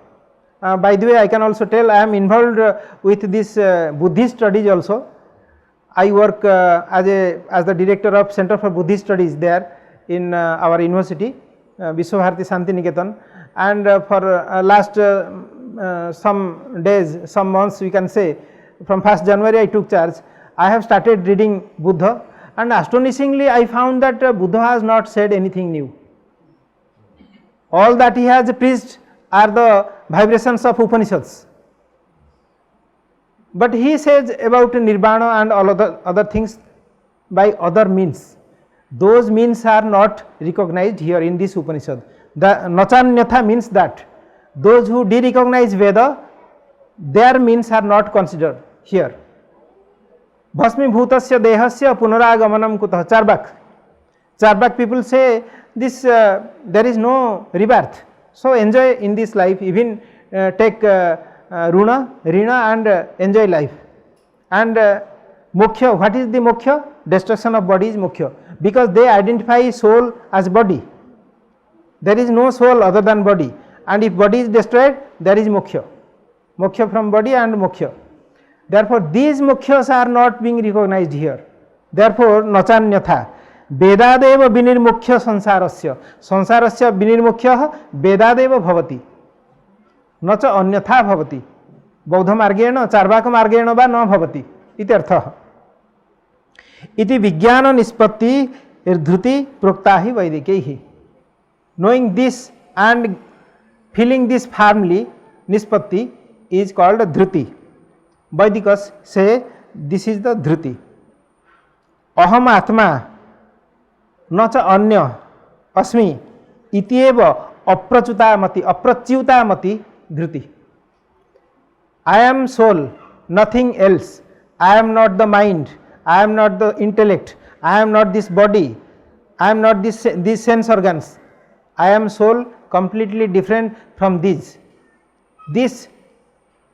By the way, I can also tell I am involved with this Buddhist studies also. I work as the director of Center for Buddhist Studies there in our university, Vishwabharati Shantiniketan, and for last some days, some months we can say, from 1st January I took charge. I have started reading Buddha, and astonishingly I found that Buddha has not said anything new. All that he has preached are the vibrations of Upanishads. But he says about nirvana and all other things by other means. Those means are not recognized here in this Upanishad. The nachanyatha means that those who de-recognize Veda, their means are not considered here. Bhasmi bhutasya dehasya punaragamanam kutah. Charbak people say this there is no rebirth. So enjoy in this life, even take rina and enjoy life. And moksha, what is the moksha? Destruction of body is moksha, because they identify soul as body. There is no soul other than body, and if body is destroyed, there is moksha. Moksha from body and moksha. Therefore, these mokshas are not being recognized here. Therefore, nachanyatha. Vedadeva vinirmukhya sansarasya. Sansarasya vinirmukhya vedadeva bhavati. Nacha anyatha bhavati. Bauddha margena, charvaka margena va na bhavati. Iti artha. Iti vijnana nispatti dhruti proktahi vaidikaihi. Knowing this and feeling this firmly, nispatti is called dhruti. Vaidikas say this is the dhruti. Aham atma nacha anya asmi ityeva aprachutamati dhruti. I am soul, nothing else. I am not the mind, I am not the intellect, I am not this body, I am not these sense organs. I am soul, completely different from these. This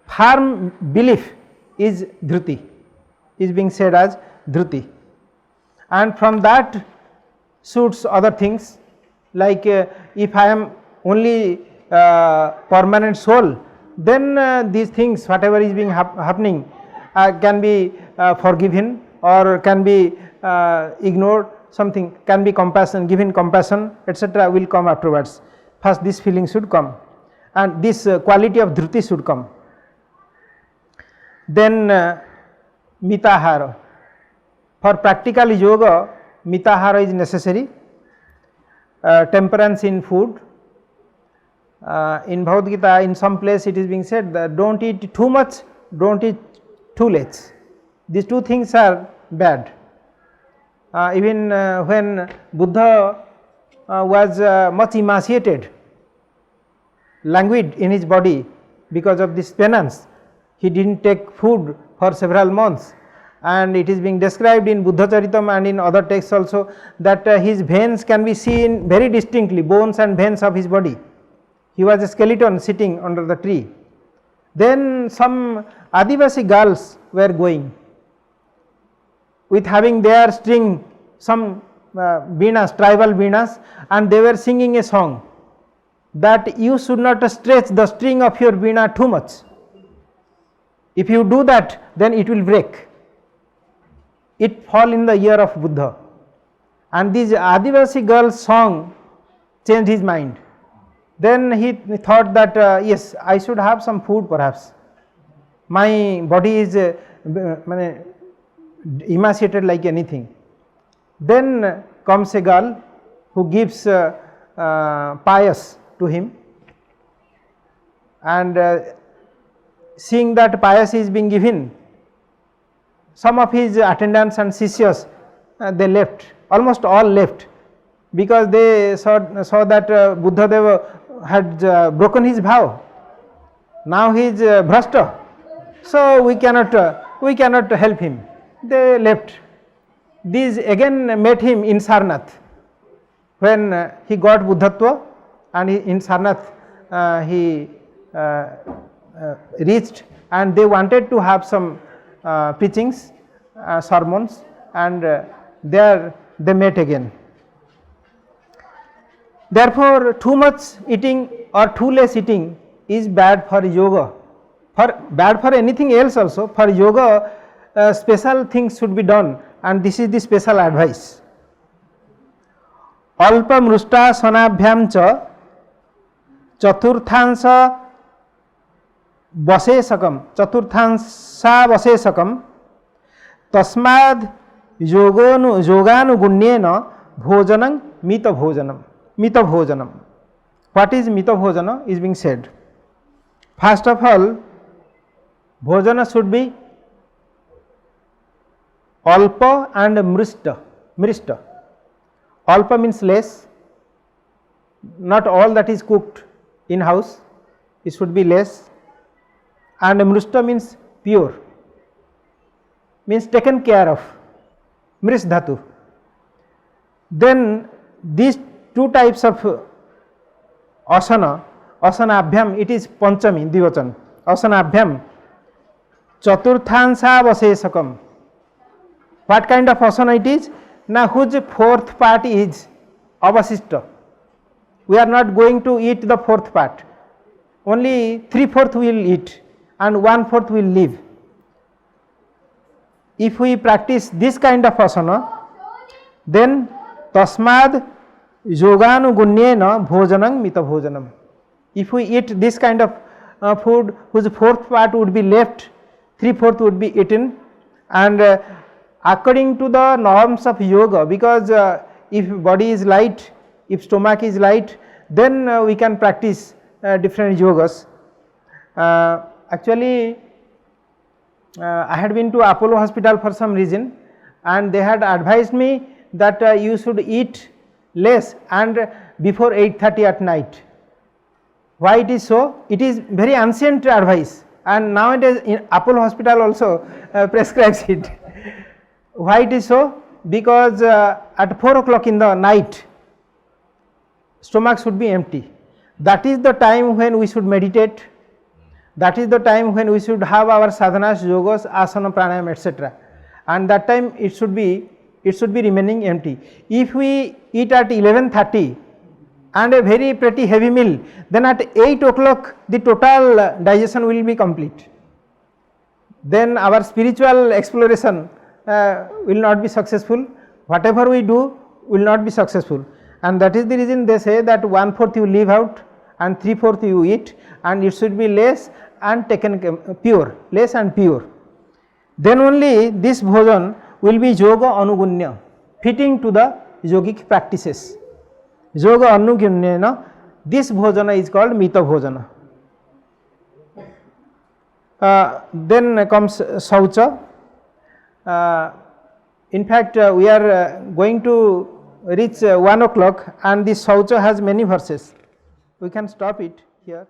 firm belief is dhruti, is being said as dhruti, and from that shoots other things, like if I am only permanent soul, then these things whatever is being happening can be forgiven or can be ignored, something can be compassion, given compassion, etc. will come afterwards. First this feeling should come, and this quality of dhruti should come. Then mitahara. For practical yoga, mitahara is necessary. Temperance in food. In Bhagavad Gita, in some place it is being said that don't eat too much, don't eat too less. These two things are bad. Even when Buddha was much emaciated, languid in his body because of this penance, he did not take food for several months, and it is being described in Buddha Charitam and in other texts also that his veins can be seen very distinctly, bones and veins of his body. He was a skeleton sitting under the tree. Then some Adivasi girls were going with having their string, some veenas, tribal veenas, and they were singing a song that you should not stretch the string of your veena too much. If you do that, then it will break. It fall in the ear of Buddha, and this Adivasi girl's song changed his mind. Then he thought that yes, I should have some food perhaps. My body is emaciated like anything. Then comes a girl who gives payas to him, and seeing that payas is being given, some of his attendants and sishyas they left, almost all left, because they saw that Buddha Deva had broken his vow. Now he is bhrashta, so we cannot help him. They left. These again met him in Sarnath when he got Buddhatva, and in Sarnath he reached, and they wanted to have some preachings, sermons, and there they met again. Therefore, too much eating or too less eating is bad for yoga, bad for anything else also. For yoga, special things should be done, and this is the special advice. Alpa mrusta sanabhyam cha chaturthansa vasesakam tasmad yoganu gunyena bhojanam mita bhojanam. What is mita bhojana is being said. First of all, bhojana should be alpa and mrista. Alpa means less, not all that is cooked in house, it should be less, and mrista means pure, means taken care of, mris dhatu. Then these two types of asana, asanabhyam, it is panchami, divachan, asanabhyam, chaturthansa vasesakam. What kind of asana it is? Now whose fourth part is avasishta. We are not going to eat the fourth part, only 3/4 we will eat and 1/4 will leave. If we practice this kind of asana, then tasmad yoganu gunyena bhojanam mita bhojanam. If we eat this kind of food whose fourth part would be left, 3/4 would be eaten, and according to the norms of yoga, because if body is light, if stomach is light, then we can practice different yogas. Actually, I had been to Apollo hospital for some reason, and they had advised me that you should eat less and before 8:30 at night. Why it is so? It is very ancient advice. and nowadays in Apollo hospital also prescribes it. Why it is so? Because at 4 o'clock in the night stomach should be empty. That is the time when we should meditate. That is the time when we should have our sadhanas, yogas, asana, pranayam, etc. And that time it should be remaining empty. If we eat at 11:30 and a very pretty heavy meal, then at 8 o'clock the total digestion will be complete. Then our spiritual exploration will not be successful. Whatever we do will not be successful, and that is the reason they say that 1/4 you leave out and 3/4 you eat, and it should be less and taken pure, less and pure. Then only this bhojan will be yoga anugunya, fitting to the yogic practices. Yoga anugunyena, this bhojana is called mita bhojana. Then comes saucha. In fact, we are going to reach 1 o'clock, and this saucha has many verses. We can stop it here.